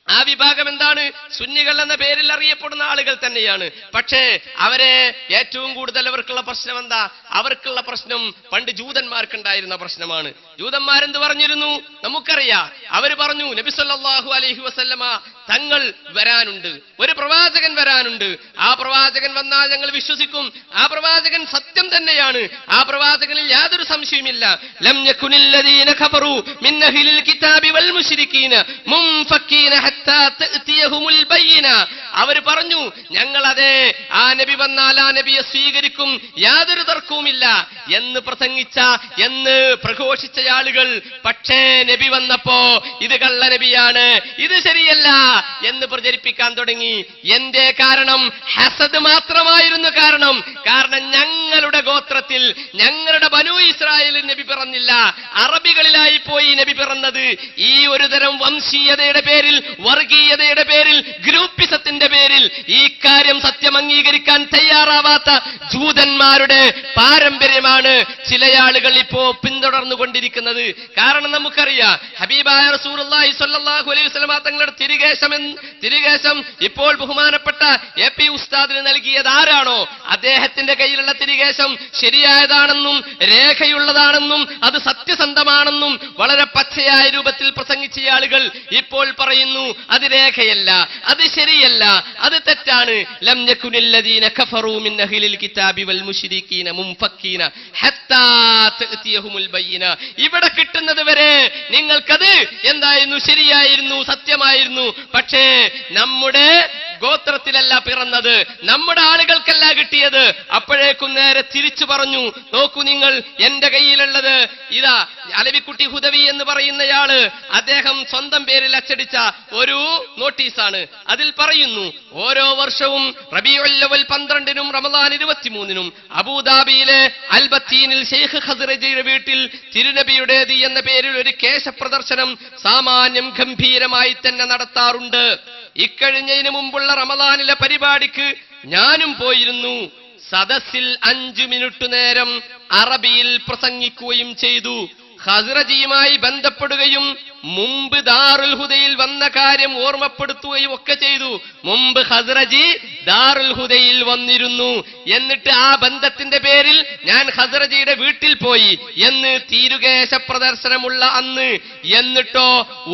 ആ വിഭാഗം എന്താണ്? സുന്നികൾ എന്ന പേരിൽ അറിയപ്പെടുന്ന ആളുകൾ തന്നെയാണ്. പക്ഷേ അവരെ ഏറ്റവും കൂടുതൽ അവർക്കുള്ള പ്രശ്നം എന്താ? അവർക്കുള്ള പ്രശ്നം പണ്ട് ജൂതന്മാർക്കുണ്ടായിരുന്ന പ്രശ്നമാണ്. ജൂതന്മാരെന്ത് പറഞ്ഞിരുന്നു നമുക്കറിയാം. അവർ പറഞ്ഞു നബി സല്ലല്ലാഹു അലൈഹി വസല്ലമ തങ്ങൾ വരാനുണ്ട്, ഒരു പ്രവാചകൻ വരാനുണ്ട്. ആ പ്രവാചകൻ വന്നാൽ ഞങ്ങൾ വിശ്വസിക്കും. ആ പ്രവാചകൻ സത്യം തന്നെയാണ്. ആ പ്രവാചകനിൽ യാതൊരു സംശയവുമില്ല. ലം യകുനില്ലദീന ഖഫറു മിൻ അഹ്ലിൽ കിതാബി വൽ മുശ്രിക്കീന മുൻഫക്കീന ഹത്താ തഅതിയഹുൽ ബയ്യിന. അവർ പറഞ്ഞു ഞങ്ങൾ അതെ ആ നബി വന്നാൽ ആ നബിയെ സ്വീകരിക്കും, യാതൊരു തർക്കവുമില്ല എന്ന് പ്രസംഗിച്ച, എന്ന് പ്രഘോഷിച്ച ആളുകൾ. പക്ഷേ നബി വന്നപ്പോ ഇത് കള്ള നബിയാണ്, ഇത് ശരിയല്ല, എന്ന് പ്രചരിപ്പിക്കാൻ തുടങ്ങി. എന്തേ കാരണം? ഹസദ് മാത്രമായിരുന്നു കാരണം. ഞങ്ങളുടെ ഗോത്രത്തിൽ, ഞങ്ങളുടെ ബനൂ ഇസ്രായേലിൽ നബി പിറന്നില്ല, അറബികളിലായി പോയി നബി പിറന്നത്. ഈ ഒരു തരം വംശീയതയുടെ പേരിൽ, വർഗീയതയുടെ പേരിൽ, ഗ്രൂപ്പിസത്തിന്റെ പേരിൽ ഈ കാര്യം സത്യം അംഗീകരിക്കാൻ തയ്യാറാവാത്ത ജൂതന്മാരുടെ പാരമ്പര്യമാണ് ചില ആളുകൾ ഇപ്പോ പിന്തുടർന്നുകൊണ്ടിരിക്കുന്നത്. കാരണം നമുക്കറിയാം, ഹബീബായ റസൂലുള്ളാഹി സ്വല്ലല്ലാഹു അലൈഹി വസല്ലം തങ്ങളുടെ തിരികേശം ഇപ്പോൾ ബഹുമാനപ്പെട്ട AP ഉസ്താദിന് നൽകിയത് ആരാണോ, അദ്ദേഹത്തിന്റെ കയ്യിലുള്ള തിരികേശം ശരിയായതാണെന്നും രേഖയുള്ളതാണെന്നും അത് സത്യസന്ധമാണെന്നും വളരെ പച്ചയായ രൂപത്തിൽ പ്രസംഗിച്ച ആളുകൾ ഇപ്പോൾ പറയുന്നു അത് രേഖയല്ല, അത് ശരിയല്ല, അത് തെറ്റാണ്. ലം യകുനില്ലദീന കഫറൂ മിൻ അഹ്ലിൽ കിതാബി വൽ മുശ്രികീന മുൻഫക്കീന ഹത്താ തഅതിയഹുൽ ബയ്യിന. ഇവിടെ കിട്ടുന്നത് വരെ നിങ്ങൾക്കത് എന്തായിരുന്നു? ശരിയായിരുന്നു, സത്യമായിരുന്നു. പക്ഷേ നമ്മുടെ ഗോത്രത്തിലല്ല പിറന്നത്, നമ്മുടെ ആളുകൾക്കല്ല കിട്ടിയത്. അപ്പോഴേക്കും നേരെ തിരിച്ചു പറഞ്ഞു, നോക്കൂ നിങ്ങൾ, എന്റെ കയ്യിലുള്ളത് ഇതാ. അലവിക്കുട്ടി ഹുദവി എന്ന് പറയുന്നയാള് അദ്ദേഹം സ്വന്തം പേരിൽ അച്ചടിച്ച ഒരു നോട്ടീസാണ്. അതിൽ പറയുന്നു, ഓരോ വർഷവും റബീഉൽ അവ്വൽ 12-നും റമദാൻ 23-നും അബൂദാബിയിലെ അൽബത്തീനിൽ ഷെയ്ഖ് ഖസ്റജിയുടെ വീട്ടിൽ തിരുനബിയുടേത് എന്ന പേരിൽ ഒരു കേശ പ്രദർശനം സാമാന്യം ഗംഭീരമായി തന്നെ നടത്താറുണ്ട്. ഇക്കഴിഞ്ഞതിന് മുമ്പുള്ള റമദാനിലെ പരിപാടിക്ക് ഞാനും പോയിരുന്നു. സദസ്സിൽ 5 മിനിറ്റ് നേരം അറബിയിൽ പ്രസംഗിക്കുകയും ചെയ്തു. ഖസ്റജിയുമായി ബന്ധപ്പെടുകയും മുമ്പ് ദാറുൽ ഹുദയിൽ വന്ന കാര്യം ഓർമ്മപ്പെടുത്തുകയും ഒക്കെ ചെയ്തു. മുമ്പ് ഖസ്റജി ദാറുൽ ഹുദയിൽ വന്നിരുന്നു, എന്നിട്ട് ആ ബന്ധത്തിന്റെ പേരിൽ ഞാൻ ഖസ്റജിയുടെ വീട്ടിൽ പോയി എന്ന് തീരുകേശ പ്രദർശനമുള്ള അന്ന്. എന്നിട്ടോ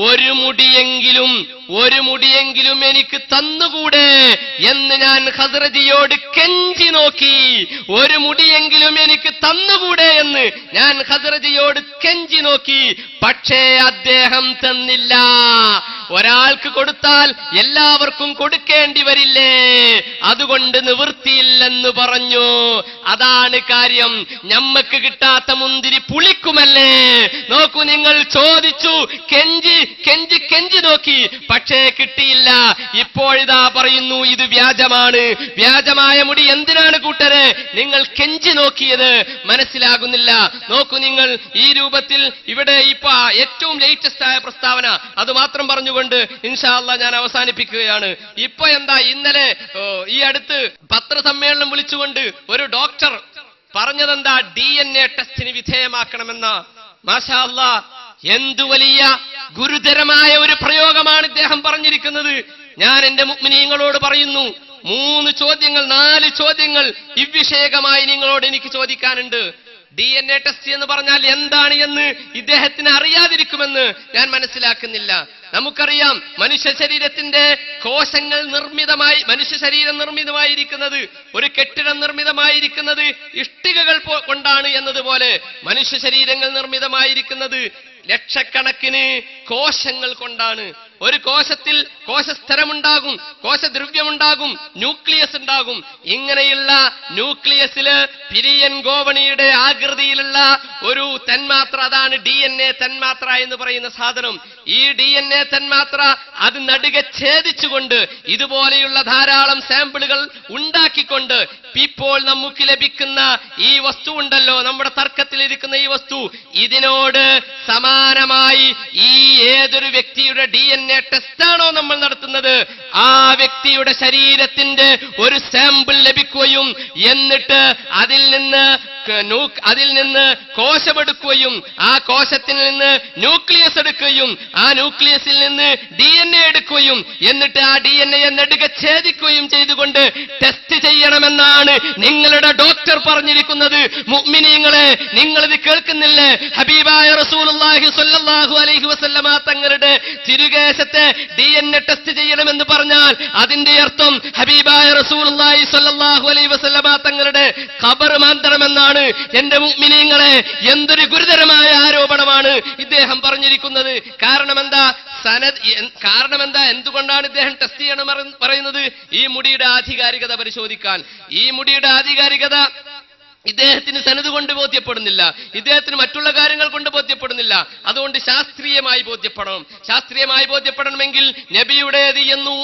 ഒരു മുടിയെങ്കിലും എനിക്ക് തന്നുകൂടെ എന്ന് ഞാൻ ഖസ്റജിയോട് കെഞ്ചി നോക്കി. ഒരു മുടിയെങ്കിലും എനിക്ക് തന്നുകൂടെ എന്ന് ഞാൻ ഖസ്റജിയോട് കെഞ്ചി നോക്കി. പക്ഷേ അദ്ദേഹം തന്നില്ല. ഒരാൾക്ക് കൊടുത്താൽ എല്ലാവർക്കും കൊടുക്കേണ്ടി വരില്ലേ, അതുകൊണ്ട് നിവൃത്തിയില്ലെന്ന് പറഞ്ഞു. അതാണ് കാര്യം. ഞമ്മക്ക് കിട്ടാത്ത മുന്തിരി പുളിക്കുമല്ലേ. നോക്കൂ നിങ്ങൾ, ചോദിച്ചു, കെഞ്ചി നോക്കി, പക്ഷേ കിട്ടിയില്ല. ഇപ്പോഴിതാ പറയുന്നു ഇത് വ്യാജമാണ്. വ്യാജമായ മുടി എന്തിനാണ് കൂട്ടരെ നിങ്ങൾ കെഞ്ചി നോക്കിയത്? മനസ്സിലാകുന്നില്ല. നോക്കൂ നിങ്ങൾ, ഈ രൂപത്തിൽ ഇവിടെ ഇപ്പൊ ഏറ്റവും ലേറ്റസ്റ്റ് ആയ പ്രസ്താവന അത് മാത്രം പറഞ്ഞുകൊണ്ട് ഇൻഷാ അല്ലാഹ് ഞാൻ അവസാനിപ്പിക്കുകയാണ്. ഇപ്പൊ എന്താ, ഇന്നലെ ഈ അടുത്ത് പത്രസമ്മേളനം വിളിച്ചുകൊണ്ട് ഒരു ഡോക്ടർ പറഞ്ഞതെന്താ? DNA ടെസ്റ്റിന് വിധേയമാക്കണമെന്ന. മാഷാ അല്ലാഹ്, എന്തു വലിയ ഗുരുതരമായ ഒരു പ്രയോഗമാണ് ഇദ്ദേഹം പറഞ്ഞിരിക്കുന്നത്. ഞാൻ എന്റെ മുഅ്മിനീങ്ങളോട് പറയുന്നു, 3 ചോദ്യങ്ങൾ 4 ചോദ്യങ്ങൾ ഇവിഷയകമായി നിങ്ങളോട് എനിക്ക് ചോദിക്കാനുണ്ട്. DNA ടെസ്റ്റ് എന്ന് പറഞ്ഞാൽ എന്താണ് എന്ന് ഇദ്ദേഹത്തിന് അറിയാതിരിക്കുമെന്ന് ഞാൻ മനസ്സിലാക്കുന്നില്ല. നമുക്കറിയാം, മനുഷ്യ ശരീരത്തിന്റെ കോശങ്ങൾ മനുഷ്യ ശരീരം നിർമ്മിതമായിരിക്കുന്നത്, ഒരു കെട്ടിടം നിർമ്മിതമായിരിക്കുന്നത് ഇഷ്ടികകൾ കൊണ്ടാണ് എന്നതുപോലെ മനുഷ്യ ശരീരങ്ങൾ നിർമ്മിതമായിരിക്കുന്നത് ലക്ഷക്കണക്കിന് കോശങ്ങൾ കൊണ്ടാണ്. ഒരു കോശത്തിൽ കോശസ്ഥലമുണ്ടാകും, കോശദ്രവ്യമുണ്ടാകും, ന്യൂക്ലിയസ് ഉണ്ടാകും. ഇങ്ങനെയുള്ള ന്യൂക്ലിയസില് പിരിയൻ ഗോവണിയുടെ ആകൃതിയിലുള്ള ഒരു തന്മാത്ര, അതാണ് DNA തന്മാത്ര എന്ന് പറയുന്ന സാധനം. ഈ DNA തന്മാത്ര അത് നടുകെ ഛേദിച്ചുകൊണ്ട് ഇതുപോലെയുള്ള ധാരാളം സാമ്പിളുകൾ ഉണ്ടാക്കിക്കൊണ്ട് ഇപ്പോൾ നമുക്ക് ലഭിക്കുന്ന ഈ വസ്തു ഉണ്ടല്ലോ, നമ്മുടെ തർക്കത്തിലിരിക്കുന്ന ഈ വസ്തു, ഇതിനോട് സമാനമായി ഈ ഏതൊരു വ്യക്തിയുടെ DNA ടെസ്റ്റാണോ നമ്മൾ നടത്തുന്നത്, ആ വ്യക്തിയുടെ ശരീരത്തിന്റെ ഒരു സാമ്പിൾ ലഭിക്കുകയും എന്നിട്ട് അതിൽ നിന്ന് കോശമെടുക്കുകയും ആ കോശത്തിൽ നിന്ന് ന്യൂക്ലിയസ് എടുക്കുകയും ആ ന്യൂക്ലിയസിൽ നിന്ന് DNA എടുക്കുകയും എന്നിട്ട് ആ DNA നെടുകെ ഛേദിക്കുകയും ചെയ്തുകൊണ്ട് ടെസ്റ്റ് ചെയ്യണമെന്നാണ് നിങ്ങളുടെ ഡോക്ടർ പറഞ്ഞിരിക്കുന്നത്. മുഅ്മിനീങ്ങളെ, നിങ്ങളിത് കേൾക്കുന്നില്ലേ? ഹബീബായ റസൂലുള്ളാഹി സ്വല്ലല്ലാഹു അലൈഹി വസല്ലമ തങ്ങളുടെ തിരുകേശത്തെ DNA ടെസ്റ്റ് ചെയ്യണമെന്ന് പറഞ്ഞാൽ അതിന്റെ അർത്ഥം ഹബീബായ റസൂലുള്ളാഹി സ്വല്ലല്ലാഹു അലൈഹി വസല്ലമ തങ്ങളുടെ ഖബർ മാന്തണമെന്നാണ്. എന്റെ മുഅ്മിനീങ്ങളെ, എന്തൊരു ഗുരുതരമായ ആരോപണമാണ് ഇദ്ദേഹം പറഞ്ഞിരിക്കുന്നത്. കാരണം എന്താ, എന്തുകൊണ്ടാണ് ഇദ്ദേഹം ടെസ്റ്റ് ചെയ്യണം പറയുന്നത്? ഈ മുടിയുടെ ആധികാരികത പരിശോധിക്കാൻ. ഈ മുടിയുടെ ആധികാരികത ഇദ്ദേഹത്തിന് സനദ് കൊണ്ട് ബോധ്യപ്പെടുന്നില്ല, ഇദ്ദേഹത്തിന് മറ്റുള്ള കാര്യങ്ങൾ കൊണ്ട് ബോധ്യപ്പെടുന്നില്ല. അതുകൊണ്ട് ശാസ്ത്രീയമായി ബോധ്യപ്പെടണം. ശാസ്ത്രീയമായി ബോധ്യപ്പെടണമെങ്കിൽ നബിയുടേത് എന്നു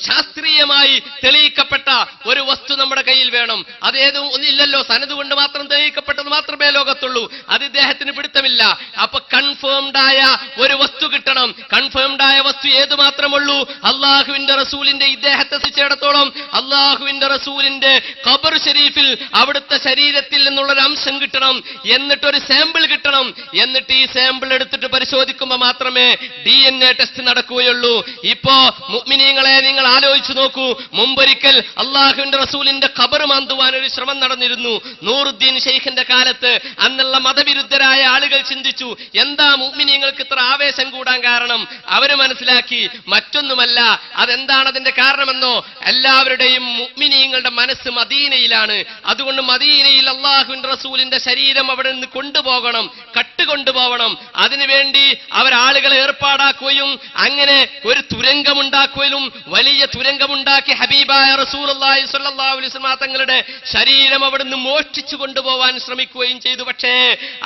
ശാസ്ത്രീയമായി തെളിയിക്കപ്പെട്ട ഒരു വസ്തു നമ്മുടെ കയ്യിൽ വേണം. അതേതും ഒന്നില്ലല്ലോ, സനദ് കൊണ്ട് മാത്രം തെളിയിക്കപ്പെട്ടത് മാത്രമേ ലോകത്തുള്ളൂ. അത് ഇദ്ദേഹത്തിന് പിടുത്തമില്ല. അപ്പൊ കൺഫേംഡ് ആയ ഒരു വസ്തു കിട്ടണം. കൺഫേംഡ് ആയ വസ്തു ഏതു മാത്രമുള്ളൂ? അള്ളാഹുവിന്റെ റസൂലിന്റെ, ഇദ്ദേഹത്തെ ശിച്ചിടത്തോളം അള്ളാഹുവിന്റെ റസൂലിന്റെ ഖബർ ഷരീഫിൽ അവിടുത്തെ ശരീരത്തിൽ നിന്നുള്ളൊരു അംശം കിട്ടണം, എന്നിട്ടൊരു സാമ്പിൾ കിട്ടണം. എന്നിട്ട് ഈ സാമ്പിൾ എടുത്തിട്ട് പരിശോധിക്കുമ്പോൾ മാത്രമേ DNA ടെസ്റ്റ് നടക്കുകയുള്ളൂ. ഇപ്പോ മുഅ്മിനീങ്ങളെ, നിങ്ങൾ ആലോചിച്ചു നോക്കൂ. മുമ്പൊരിക്കൽ അള്ളാഹുവിന്റെ റസൂലിന്റെ ഖബർ മാന്തുവാൻ ഒരു ശ്രമം നടന്നിരുന്നു നൂറുദ്ദീൻ ഷെയ്ഖിന്റെ കാലത്ത്. അന്നുള്ള മതവിരുദ്ധരായ ആളുകൾ ചിന്തിച്ചു, എന്താ മുഅ്മിനീങ്ങൾക്ക് ഇത്ര ആവേശം കൂടാൻ കാരണം? അവര് മനസ്സിലാക്കി, മറ്റൊന്നുമല്ല. അതെന്താണ് അതിന്റെ കാരണമെന്നോ? എല്ലാവരുടെയും മുഅ്മിനീങ്ങളുടെ മനസ്സ് മദീനയിലാണ്. അതുകൊണ്ട് മദീനയിൽ അള്ളാഹുവിന്റെ റസൂലിന്റെ ശരീരം അവിടെ നിന്ന് കൊണ്ടുപോകണം, കട്ടുകൊണ്ടുപോകണം. അതിനുവേണ്ടി അവരാളുകളെ ഏർപ്പാടാക്കുകയും അങ്ങനെ ഒരു തുരങ്കമുണ്ടാക്കുകയും വലിയ തുരങ്കമുണ്ടാക്കി ഹബീബായ റസൂലുള്ളാഹി സ്വല്ലല്ലാഹു അലൈഹി വസല്ലം തങ്ങളുടെ ശരീരം അവിടുന്ന് മോഷ്ടിച്ചു കൊണ്ടുപോകാൻ ശ്രമിക്കുകയും ചെയ്തു. പക്ഷേ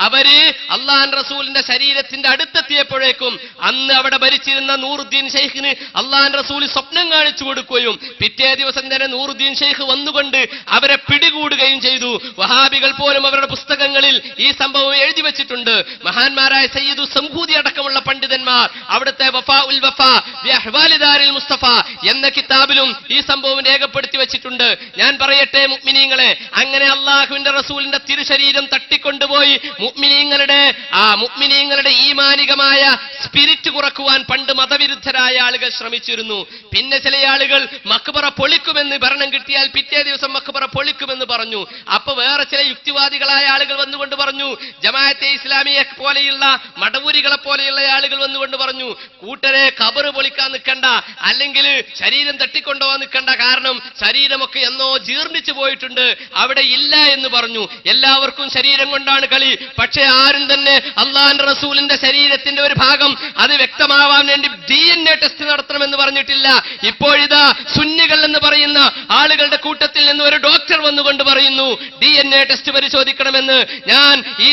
അവര് അള്ളാഹുവിന്റെ റസൂലിന്റെ ശരീരത്തിന്റെ അടുത്തെത്തിയപ്പോഴേക്കും അന്ന് അവിടെ ഭരിച്ചിരുന്ന നൂറുദ്ദീൻ ഷെയ്ഖിന് അള്ളാഹുവിന്റെ റസൂൽ സ്വപ്നം കാണിച്ചു കൊടുക്കുകയും പിറ്റേ ദിവസം തന്നെ നൂറുദ്ദീൻ ഷെയ്ഖ് വന്നുകൊണ്ട് അവരെ പിടികൂടുകയും ചെയ്തു. വഹാബികൾ പോലും അവരുടെ പുസ്തകങ്ങളിൽ ഈ സംഭവം എഴുതി വെച്ചിട്ടുണ്ട്. മഹാന്മാരായ സയ്യിദു സംഹൂദി അടക്കമുള്ള പണ്ഡിതന്മാർ അവിടുത്തെ വഫാ ഉൽ വഫാ ബി അഹ്വാലി ദാരിൽ മുസ്തഫ എന്ന കിതാബിലും ഈ സംഭവം രേഖപ്പെടുത്തി വെച്ചിട്ടുണ്ട്. ഞാൻ പറയട്ടെ മുഅ്മിനീങ്ങളെ, അങ്ങനെ അള്ളാഹുവിന്റെ റസൂലിന്റെ തിരുശരീരം തട്ടിക്കൊണ്ടുപോയി മുഅ്മിനീങ്ങളുടെ ഈമാനികമായ സ്പിരിറ്റ് കുറക്കുവാൻ പണ്ട് മതവിരുദ്ധരായ ആളുകൾ ശ്രമിച്ചിരുന്നു. പിന്നെ ചില ആളുകൾ മഖ്ബറ പൊളിക്കുമെന്ന്, ഭരണം കിട്ടിയാൽ പിറ്റേ ദിവസം മഖ്ബറ പൊളിക്കുമെന്ന് പറഞ്ഞു. അപ്പൊ വേറെ ചില യുക്തിവാദികളായ ആളുകൾ വന്നുകൊണ്ട് പറഞ്ഞു, ജമാഅത്തെ ഇസ്ലാമിയെ പോലെയുള്ള മടവൂരികളെ പോലെയുള്ള ആളുകൾ വന്നുകൊണ്ട് പറഞ്ഞു, കൂട്ടരെ ഖബർ പൊളിക്കാൻ നിൽക്കണ്ട, അല്ലെങ്കിൽ ശരീരം തട്ടിക്കൊണ്ടുപോകാൻ നിൽക്കണ്ട, കാരണം ശരീരമൊക്കെ എന്നോ ജീർണിച്ചു പോയിട്ടുണ്ട്, അവിടെ ഇല്ല എന്ന് പറഞ്ഞു. എല്ലാവർക്കും ശരീരം കൊണ്ടാണ് കളി. പക്ഷെ ആരും തന്നെ അള്ളാഹുവിന്റെ റസൂലിന്റെ ശരീരത്തിന്റെ ഒരു ഭാഗം അത് വ്യക്തമാവാൻ വേണ്ടി DNA ടെസ്റ്റ് നടത്തണമെന്ന് പറഞ്ഞിട്ടില്ല. ഇപ്പോഴിതാ സുന്നികൾ എന്ന് പറയുന്ന ആളുകളുടെ കൂട്ടത്തിൽ നിന്ന് ഒരു ഡോക്ടർ വന്നുകൊണ്ട് പറയുന്നു DNA ടെസ്റ്റ് പരിശോധിക്കണമെന്ന്. ഞാൻ ഈ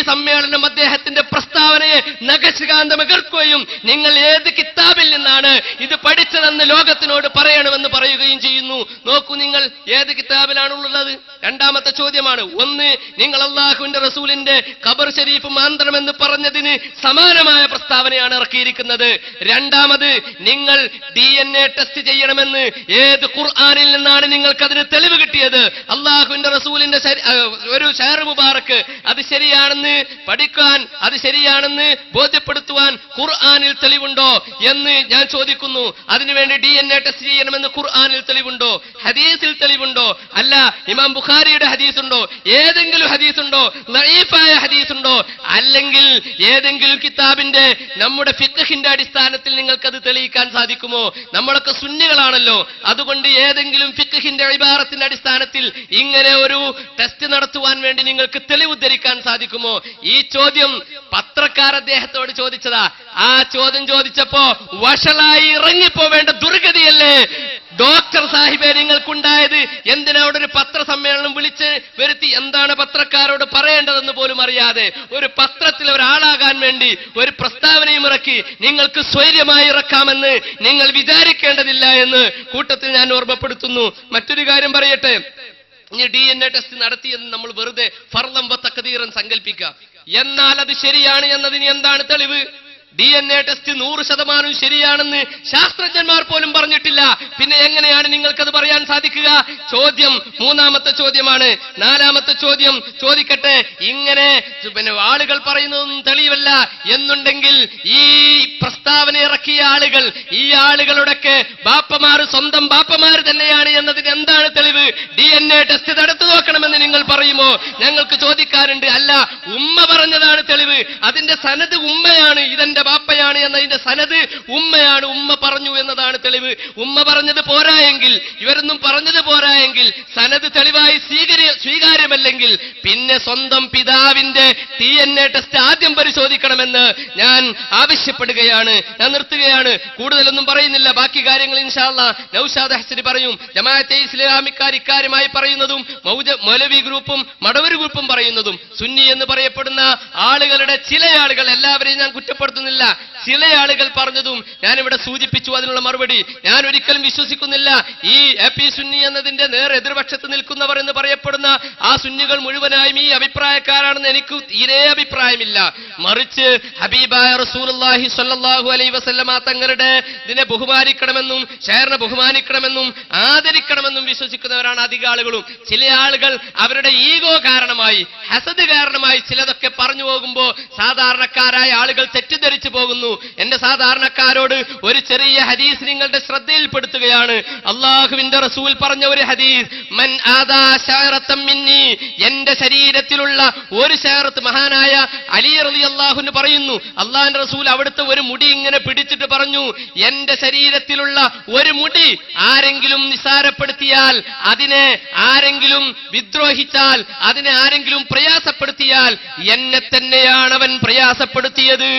സമ്മേളനം അദ്ദേഹത്തിന്റെ പ്രസ്താവനയെ നഖശികാന്തം എതിർക്കുകയും നിങ്ങൾ ഏത് കിതാബിൽ നിന്നാണ് ഇത് പഠിച്ചതെന്ന് ലോകത്തിനോട് പറയണമെന്ന് പറയുകയും ചെയ്യുന്നു. നോക്കൂ, നിങ്ങൾ ഏത് കിതാബിലാണുള്ളത്? രണ്ടാമത്തെ ചോദ്യമാണ്. ഒന്ന്, നിങ്ങൾ അള്ളാഹുവിന്റെ റസൂലിന്റെ ഖബർ ഷരീഫ് മാന്തണമെന്ന് പറഞ്ഞതിന് സമാനമായ പ്രസ്താവനയാണ് ഇറക്കിയിരിക്കുന്നത്. രണ്ടാമത്, നിങ്ങൾ DNA ടെസ്റ്റ് ചെയ്യണമെന്ന് ഏത് ഖുർആനിൽ നിന്നാണ് നിങ്ങൾക്ക് അതിന് തെളിവ് കിട്ടിയത്? അള്ളാഹുവിന്റെ റസൂലിന്റെ ഒരു ഷഹർ മുബാറക്ക് അത് ശരിയാണെന്ന് പഠിക്കാൻ, അത് ശരിയാണെന്ന് ബോധ്യപ്പെടുത്തുവാൻ ഖുർആനിൽ തെളിവുണ്ടോ എന്ന് ഞാൻ ചോദിക്കുന്നു. അതിനുവേണ്ടി DNA ടെസ്റ്റ് ചെയ്യണമെന്ന് ഖുർആനിൽ തെളിവുണ്ടോ? ഹദീസിൽ തെളിവുണ്ടോ? അല്ല, ഇമാം ബുഖാരിയുടെ ഹദീസുണ്ടോ? ഏതെങ്കിലും ഹദീസുണ്ടോ? ലഈഫായ ഹദീസുണ്ടോ? അല്ലെങ്കിൽ ഏതെങ്കിലും കിതാബിന്റെ നമ്മുടെ ഫിഖ്ഹിന്റെ അടിസ്ഥാനത്തിൽ നിങ്ങൾക്കത് തെളിയിക്കാൻ സാധിക്കുമോ? നമ്മളൊക്കെ സുന്നികളാണല്ലോ. അതുകൊണ്ട് ഏതെങ്കിലും ഫിഖ്ഹിന്റെ ഇബാറത്തിന്റെ അടിസ്ഥാനത്തിൽ ഇങ്ങനെ ഒരു ടെസ്റ്റ് നടത്തുവാൻ വേണ്ടി നിങ്ങൾക്ക് തെളിവ് ഉദ്ധരിക്കാൻ സാധിക്കുമോ? ഈ ചോദ്യം പത്രക്കാർ അദ്ദേഹത്തോട് ചോദിച്ചതാ. ആ ചോദ്യം ചോദിച്ചപ്പോ വഷളായി ഇറങ്ങിപ്പോവേണ്ട ദുർഗതിയല്ലേ ഡോക്ടർ സാഹിബെ നിങ്ങൾക്കുണ്ടായത്? എന്തിനാ അവിടെ ഒരു പത്രസമ്മേളനം വിളിച്ച് വരുത്തി? എന്താണ് പത്രക്കാരോട് പറയേണ്ടതെന്ന് പോലും അറിയാതെ ഒരു പത്രത്തിൽ ഒരാളാകാൻ വേണ്ടി ഒരു പ്രസ്താവനയും ഇറക്കി. നിങ്ങൾക്ക് സ്വൈര്യമായി ഇറക്കാമെന്ന് നിങ്ങൾ വിചാരിക്കേണ്ടതില്ല എന്ന് കൂട്ടത്തിൽ ഞാൻ ഓർമ്മപ്പെടുത്തുന്നു. മറ്റൊരു കാര്യം പറയട്ടെ. ഇനി DNA ടെസ്റ്റ് നടത്തിയെന്ന് നമ്മൾ വെറുതെ ഫർളം വ തഖ്ദീറൻ സങ്കല്പിക്കുക. എന്നാൽ അത് ശരിയാണ് എന്നതിന് എന്താണ് തെളിവ്? DNA ടെസ്റ്റ് 100% ശരിയാണെന്ന് ശാസ്ത്രജ്ഞന്മാർ പോലും പറഞ്ഞിട്ടില്ല. പിന്നെ എങ്ങനെയാണ് നിങ്ങൾക്കത് പറയാൻ സാധിക്കുക? ചോദ്യം മൂന്നാമത്തെ ചോദ്യമാണ്. നാലാമത്തെ ചോദ്യം ചോദിക്കട്ടെ. ഇങ്ങനെ ആളുകൾ പറയുന്നതൊന്നും തെളിവല്ല എന്നുണ്ടെങ്കിൽ ഈ പ്രസ്താവന ഇറക്കിയ ആളുകൾ, ഈ ആളുകളുടെയൊക്കെ ബാപ്പമാർ സ്വന്തം ബാപ്പമാർ തന്നെയാണ് എന്നതിന് എന്താണ് തെളിവ്? DNA ടെസ്റ്റ് നടത്തി നോക്കണമെന്ന് നിങ്ങൾ പറയുമോ? ഞങ്ങൾക്ക് ചോദിക്കാറുണ്ട്. അല്ല, ഉമ്മ പറഞ്ഞതാണ് തെളിവ്, അതിന്റെ സനദ് ഉമ്മയാണ്, ഇതെന്റെ നബിയുടെ ബാപ്പയാണ് എന്നതിന്റെ സനത് ഉമ്മയാണ്. ഉമ്മ പറഞ്ഞു എന്നതാണ് തെളിവ്. ഉമ്മ പറഞ്ഞത് പോരായെങ്കിൽ, ഇവരൊന്നും പറഞ്ഞത് പോരായെങ്കിൽ, സനത് തെളിവായി സ്വീകാര്യമല്ലെങ്കിൽ പിന്നെ സ്വന്തം പിതാവിന്റെ DNA ടെസ്റ്റ് ആദ്യം പരിശോധിക്കണമെന്ന് ഞാൻ ആവശ്യപ്പെടുകയാണ്. ഞാൻ നിർത്തുകയാണ്, കൂടുതലൊന്നും പറയുന്നില്ല. ബാക്കി കാര്യങ്ങൾ ഇൻഷാ അല്ലാഹ് നൗഷാദ് ഹസനി പറയും. ജമാഅത്തെ ഇസ്ലാമിക്കാർ ഇക്കാര്യമായി പറയുന്നതും മൗലവി ഗ്രൂപ്പും മടവൂർ ഗ്രൂപ്പും പറയുന്നതും, സുന്നി എന്ന് പറയപ്പെടുന്ന ആളുകളുടെ ചില ആളുകൾ, എല്ലാവരെയും ഞാൻ കുറ്റപ്പെടുത്തുന്നില്ല, ചില ആളുകൾ പറഞ്ഞതും ഞാനിവിടെ സൂചിപ്പിച്ചു. അതിനുള്ള മറുപടി ഞാൻ ഒരിക്കലും വിശ്വസിക്കുന്നില്ല. ഈ AP സുന്നി എന്നതിന്റെ നേർ എതിർപക്ഷത്ത് നിൽക്കുന്നവർ എന്ന് പറയപ്പെടുന്ന ആ സുന്നികൾ മുഴുവനായും ഈ അഭിപ്രായക്കാരാണെന്ന് എനിക്ക് തീരെ അഭിപ്രായമില്ല. മറിച്ച് ഹബീബായ റസൂലുള്ളാഹി സ്വല്ലല്ലാഹു അലൈഹി വസല്ലമ തങ്ങളുടെ ഇതിനെ ബഹുമാനിക്കണമെന്നും ഷെയറിനെ ബഹുമാനിക്കണമെന്നും ആദരിക്കണമെന്നും വിശ്വസിക്കുന്നവരാണ് അധിക ആളുകളും. ചില ആളുകൾ അവരുടെ ഈഗോ കാരണമായി, ഹസദ് കാരണമായി ചിലതൊക്കെ പറഞ്ഞു പോകുമ്പോൾ സാധാരണക്കാരായ ആളുകൾ തെറ്റിദ്ധരിച്ചു പോകുന്നു. എന്റെ സാധാരണക്കാരോട് ഒരു ചെറിയ ഹദീസ് നിങ്ങളുടെ ശ്രദ്ധയിൽപ്പെടുത്തുകയാണ്. അള്ളാഹുവിന്റെ റസൂൽ പറഞ്ഞ ഒരു ഹദീസ്, മൻ ആദാ ശഅറത്തൻ മിന്നി, എന്റെ ശരീരത്തിലുള്ള ഒരു ശഅറത്ത്, മഹാനായ അലി റളിയല്ലാഹു അൻഹു പറയുന്നു, അള്ളാഹുവിന്റെ റസൂൽ അവിടുത്തെ ഒരു മുടി ഇങ്ങനെ പിടിച്ചിട്ട് പറഞ്ഞു, എന്റെ ശരീരത്തിലുള്ള ഒരു മുടി ആരെങ്കിലും നിസാരപ്പെടുത്തിയാൽ, അതിനെ ആരെങ്കിലും വിദ്രോഹിച്ചാൽ, അതിനെ ആരെങ്കിലും പ്രയാസപ്പെടുത്തിയാൽ എന്നെ തന്നെയാണ് അവൻ പ്രയാസപ്പെടുത്തിയത്.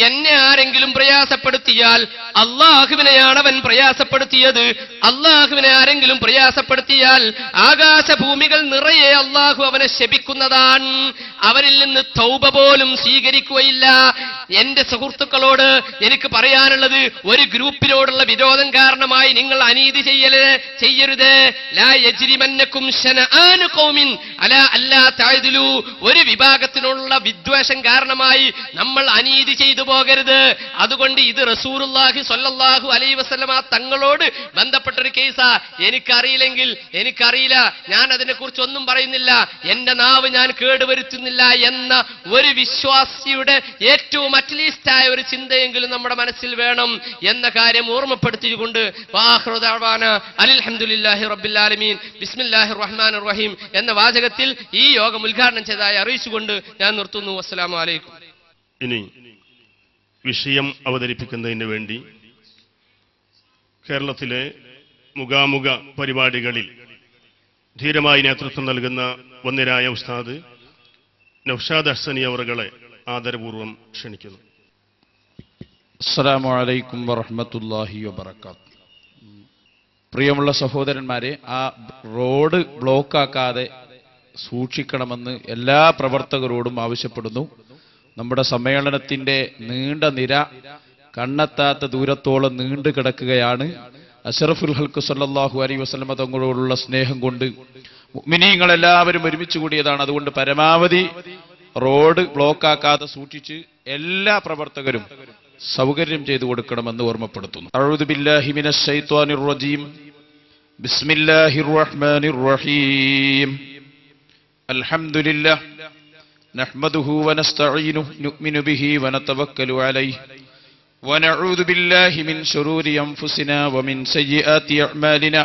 എന്നെ ആരെങ്കിലും പ്രയാസപ്പെടുത്തിയാൽ അള്ളാഹുവിനെയാണ് അവൻ പ്രയാസപ്പെടുത്തിയത്. അള്ളാഹുവിനെ ആരെങ്കിലും പ്രയാസപ്പെടുത്തിയാൽ ആകാശഭൂമികൾ നിറയെ അള്ളാഹു അവനെ ശപിക്കുന്നതാണ്. അവരിൽ നിന്ന് തൗബ പോലും സ്വീകരിക്കുകയില്ല. എന്റെ സുഹൃത്തുക്കളോട് എനിക്ക് പറയാനുള്ളത്, ഒരു ഗ്രൂപ്പിനോടുള്ള വിരോധം കാരണമായി നിങ്ങൾ അനീതി ചെയ്യരുത്. ലാ യജ്രിമന്നകും ശനആനു ഖൗമിൻ അലാ അല്ലാ തഅദിലു, ഒരു വിഭാഗത്തിനുള്ള വിദ്വേഷം കാരണമായി നമ്മൾ അനീതി ചെയ്തു പോകരുത്. അതുകൊണ്ട് ഇത് റസൂലുള്ളാഹി സ്വല്ലല്ലാഹു അലൈഹി വസല്ലമ തങ്ങളോട് ബന്ധപ്പെട്ടൊരു കേസാ. എനിക്കറിയില്ലെങ്കിൽ എനിക്കറിയില്ല, ഞാൻ അതിനെക്കുറിച്ച് ഒന്നും പറയുന്നില്ല, എന്റെ നാവ് ഞാൻ കേടുവരുത്തുന്നില്ല എന്ന ഒരു വിശ്വാസിയുടെ ഏറ്റവും അറ്റ്ലീസ്റ്റായ ഒരു ചിന്തയെങ്കിലും നമ്മുടെ മനസ്സിൽ വേണം എന്ന കാര്യം ഓർമ്മപ്പെടുത്തിക്കൊണ്ട് വാഖിറു ദഅവാന അൽഹംദുലില്ലാഹി റബ്ബിൽ ആലമീൻ ബിസ്മില്ലാഹിർ റഹ്മാനിർ റഹീം എന്ന വാചകത്തിൽ ഈ യോഗം ഉദ്ഘാടനം ചെയ്തതായി അറിയിച്ചുകൊണ്ട് ഞാൻ നിർത്തുന്നു. അസ്സലാമു അലൈക്കും. ഇനി വിഷയം അവതരിപ്പിക്കുന്നതിന് വേണ്ടി കേരളത്തിലെ മുഖാമുഖ പരിപാടികളിൽ ധീരമായി നേതൃത്വം നൽകുന്ന വന്ദ്യരായ ഉസ്താദ് നൗഷാദ് ഹസനി അവറുകളെ ആദരപൂർവ്വം ക്ഷണിക്കുന്നു. അസ്സലാമു അലൈക്കും വറഹ്മത്തുള്ളാഹി വബറകാത്ത്. പ്രിയമുള്ള സഹോദരന്മാരെ, ആ റോഡ് ബ്ലോക്കാക്കാതെ സൂക്ഷിക്കണമെന്ന് എല്ലാ പ്രവർത്തകരോടും ആവശ്യപ്പെടുന്നു. നമ്മുടെ സമ്മേളനത്തിന്റെ നീണ്ട നിര കണ്ണെത്താത്ത ദൂരത്തോളം നീണ്ടു കിടക്കുകയാണ്. അഷ്റഫുൽ ഖൽഖ് സല്ലല്ലാഹു അലൈഹി വസല്ലമ തങ്ങളോടുള്ള സ്നേഹം കൊണ്ട് മുഅ്മിനീങ്ങൾ എല്ലാവരും ഒരുമിച്ച് കൂടിയതാണ്. അതുകൊണ്ട് പരമാവധി റോഡ് ബ്ലോക്കാക്കാതെ സൂക്ഷിച്ച് എല്ലാ പ്രവർത്തകരും സൗകര്യം ചെയ്തു കൊടുക്കണമെന്ന് ഓർമ്മപ്പെടുത്തുന്നു. അഊദു ബില്ലാഹി മിനശ് ശൈത്വാനിർ റജീം. ബിസ്മില്ലാഹിർ റഹ്മാനിർ റഹീം. അൽഹംദുലില്ലാഹ് നഹ്മദുഹു വനസ്തഈനുഹു നുഅ്മിനു ബിഹി വനതവക്കലു അലൈഹി വനഊദു ബില്ലാഹി മിൻ ശുറൂരി അൻഫുസിനാ വമിൻ സയ്യിആതി അഅ്മാലിനാ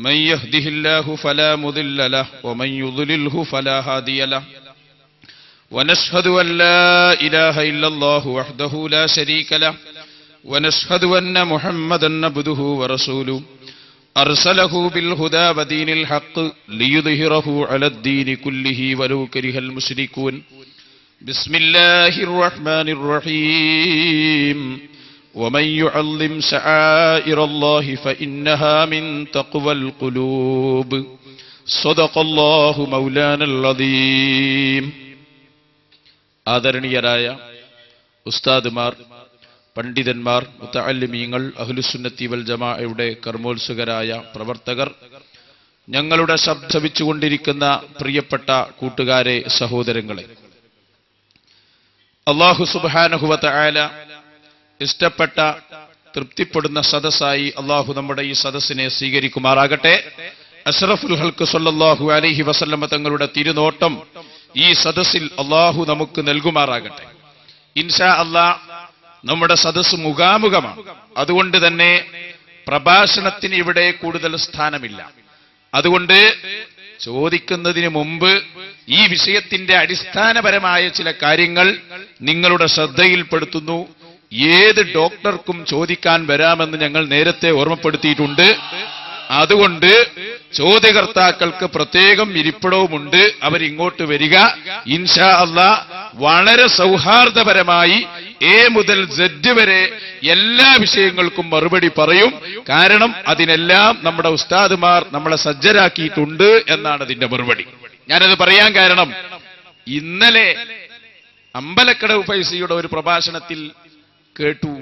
മൻ യഹ്ദിഹില്ലാഹു ഫലാ മുദില്ല ലഹു വമൻ യുദ്ലിൽഹു ഫലാ ഹാദിയ ലഹു ونشهد أن لا إله إلا الله وحده لا شريك له ونشهد أن محمدا عبده ورسوله أرسله بالهدى ودين الحق ليظهره على الدين كله ولو كره المشركون بسم الله الرحمن الرحيم ومن يعظم شعائر الله فإنها من تقوى القلوب صدق الله مولانا العظيم. ആദരണീയരായ ഉസ്താദുമാർ, പണ്ഡിതന്മാർ, മുതഅല്ലിമീങ്ങൾ, അഹ്ലുസുന്നത്തി വൽ ജമാഅയുടെ കർമ്മോത്സുകരായ പ്രവർത്തകർ, ഞങ്ങളുടെ ശബ്ദിച്ചുകൊണ്ടിരിക്കുന്ന പ്രിയപ്പെട്ട കൂട്ടുകാരെ, സഹോദരങ്ങളെ, അല്ലാഹു സുബ്ഹാനഹു വ തആല ഇഷ്ടപ്പെട്ട തൃപ്തിപ്പെടുന്ന സദസ്സായി അല്ലാഹു നമ്മുടെ ഈ സദസ്സിനെ സ്വീകരിക്കുമാറാകട്ടെ. അഷ്റഫുൽ ഖൽഖ് സല്ലല്ലാഹു അലൈഹി വസല്ലമ തങ്ങളുടെ തിരുനോട്ടം ഈ സദസ്സിൽ അല്ലാഹു നമുക്ക് നൽകുമാറാകട്ടെ. ഇൻഷാ അല്ലാഹ് നമ്മുടെ സദസ്സ് മുഖാമുഖമാണ്. അതുകൊണ്ട് തന്നെ പ്രഭാഷണത്തിന് ഇവിടെ കൂടുതൽ സ്ഥാനമില്ല. അതുകൊണ്ട് ചോദിക്കുന്നതിന് മുമ്പ് ഈ വിഷയത്തിന്റെ അടിസ്ഥാനപരമായ ചില കാര്യങ്ങൾ നിങ്ങളുടെ ശ്രദ്ധയിൽപ്പെടുത്തുന്നു. ഏത് ഡോക്ടർക്കും ചോദിക്കാൻ വരാമെന്ന് ഞങ്ങൾ നേരത്തെ ഓർമ്മപ്പെടുത്തിയിട്ടുണ്ട്. അതുകൊണ്ട് ചോദ്യകർത്താക്കൾക്ക് പ്രത്യേകം ഇരിപ്പിടവുമുണ്ട്. അവരിങ്ങോട്ട് വരിക. ഇൻഷാ അല്ലാഹ് വളരെ സൗഹാർദ്ദപരമായി എ മുതൽ സെഡ് വരെ എല്ലാ വിഷയങ്ങൾക്കും മറുപടി പറയും. കാരണം അതിനെല്ലാം നമ്മുടെ ഉസ്താദുമാർ നമ്മളെ സജ്ജരാക്കിയിട്ടുണ്ട് എന്നാണ് അതിന്റെ മറുപടി. ഞാനത് പറയാൻ കാരണം, ഇന്നലെ അമ്പലക്കടവ് ഫൈസിയുടെ ഒരു പ്രഭാഷണത്തിൽ കേട്ടു,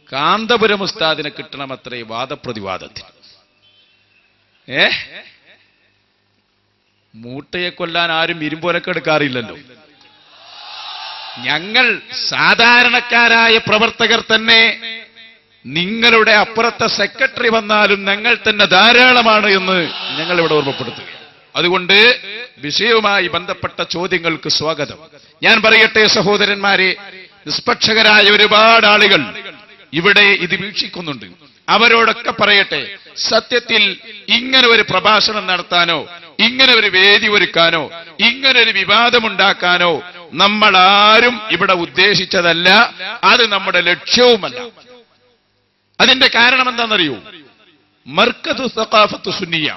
കാന്തപുരം ഉസ്താദിനെ കിട്ടണമത്രേ വാദപ്രതിവാദത്തിന്. മൂട്ടയെ കൊല്ലാൻ ആരും ഇരുമ്പോലൊക്കെ എടുക്കാറില്ലല്ലോ. ഞങ്ങൾ സാധാരണക്കാരായ പ്രവർത്തകർ തന്നെ നിങ്ങളുടെ അപ്പുറത്തെ സെക്രട്ടറി വന്നാലും ഞങ്ങൾ തന്നെ ധാരാളമാണ് എന്ന് ഞങ്ങൾ ഇവിടെ ഓർമ്മപ്പെടുത്തുക. അതുകൊണ്ട് വിഷയവുമായി ബന്ധപ്പെട്ട ചോദ്യങ്ങൾക്ക് സ്വാഗതം. ഞാൻ പറയട്ടെ സഹോദരന്മാരെ, നിഷ്പക്ഷകരായ ഒരുപാട് ആളുകൾ ഇവിടെ ഇത് വീക്ഷിക്കുന്നുണ്ട്. അവരോടൊക്കെ പറയട്ടെ, സത്യത്തിൽ ഇങ്ങനെ ഒരു പ്രഭാഷണം നടത്താനോ ഇങ്ങനെ ഒരു വേദി ഒരുക്കാനോ ഇങ്ങനെ ഒരു വിവാദമുണ്ടാക്കാനോ നമ്മൾ ആരും ഇവിടെ ഉദ്ദേശിച്ചതല്ല. അത് നമ്മുടെ ലക്ഷ്യവുമല്ല. അതിന്റെ കാരണം എന്താണെന്നറിയൂ? മർക്കദു സഖാഫത്തു സുന്നിയ,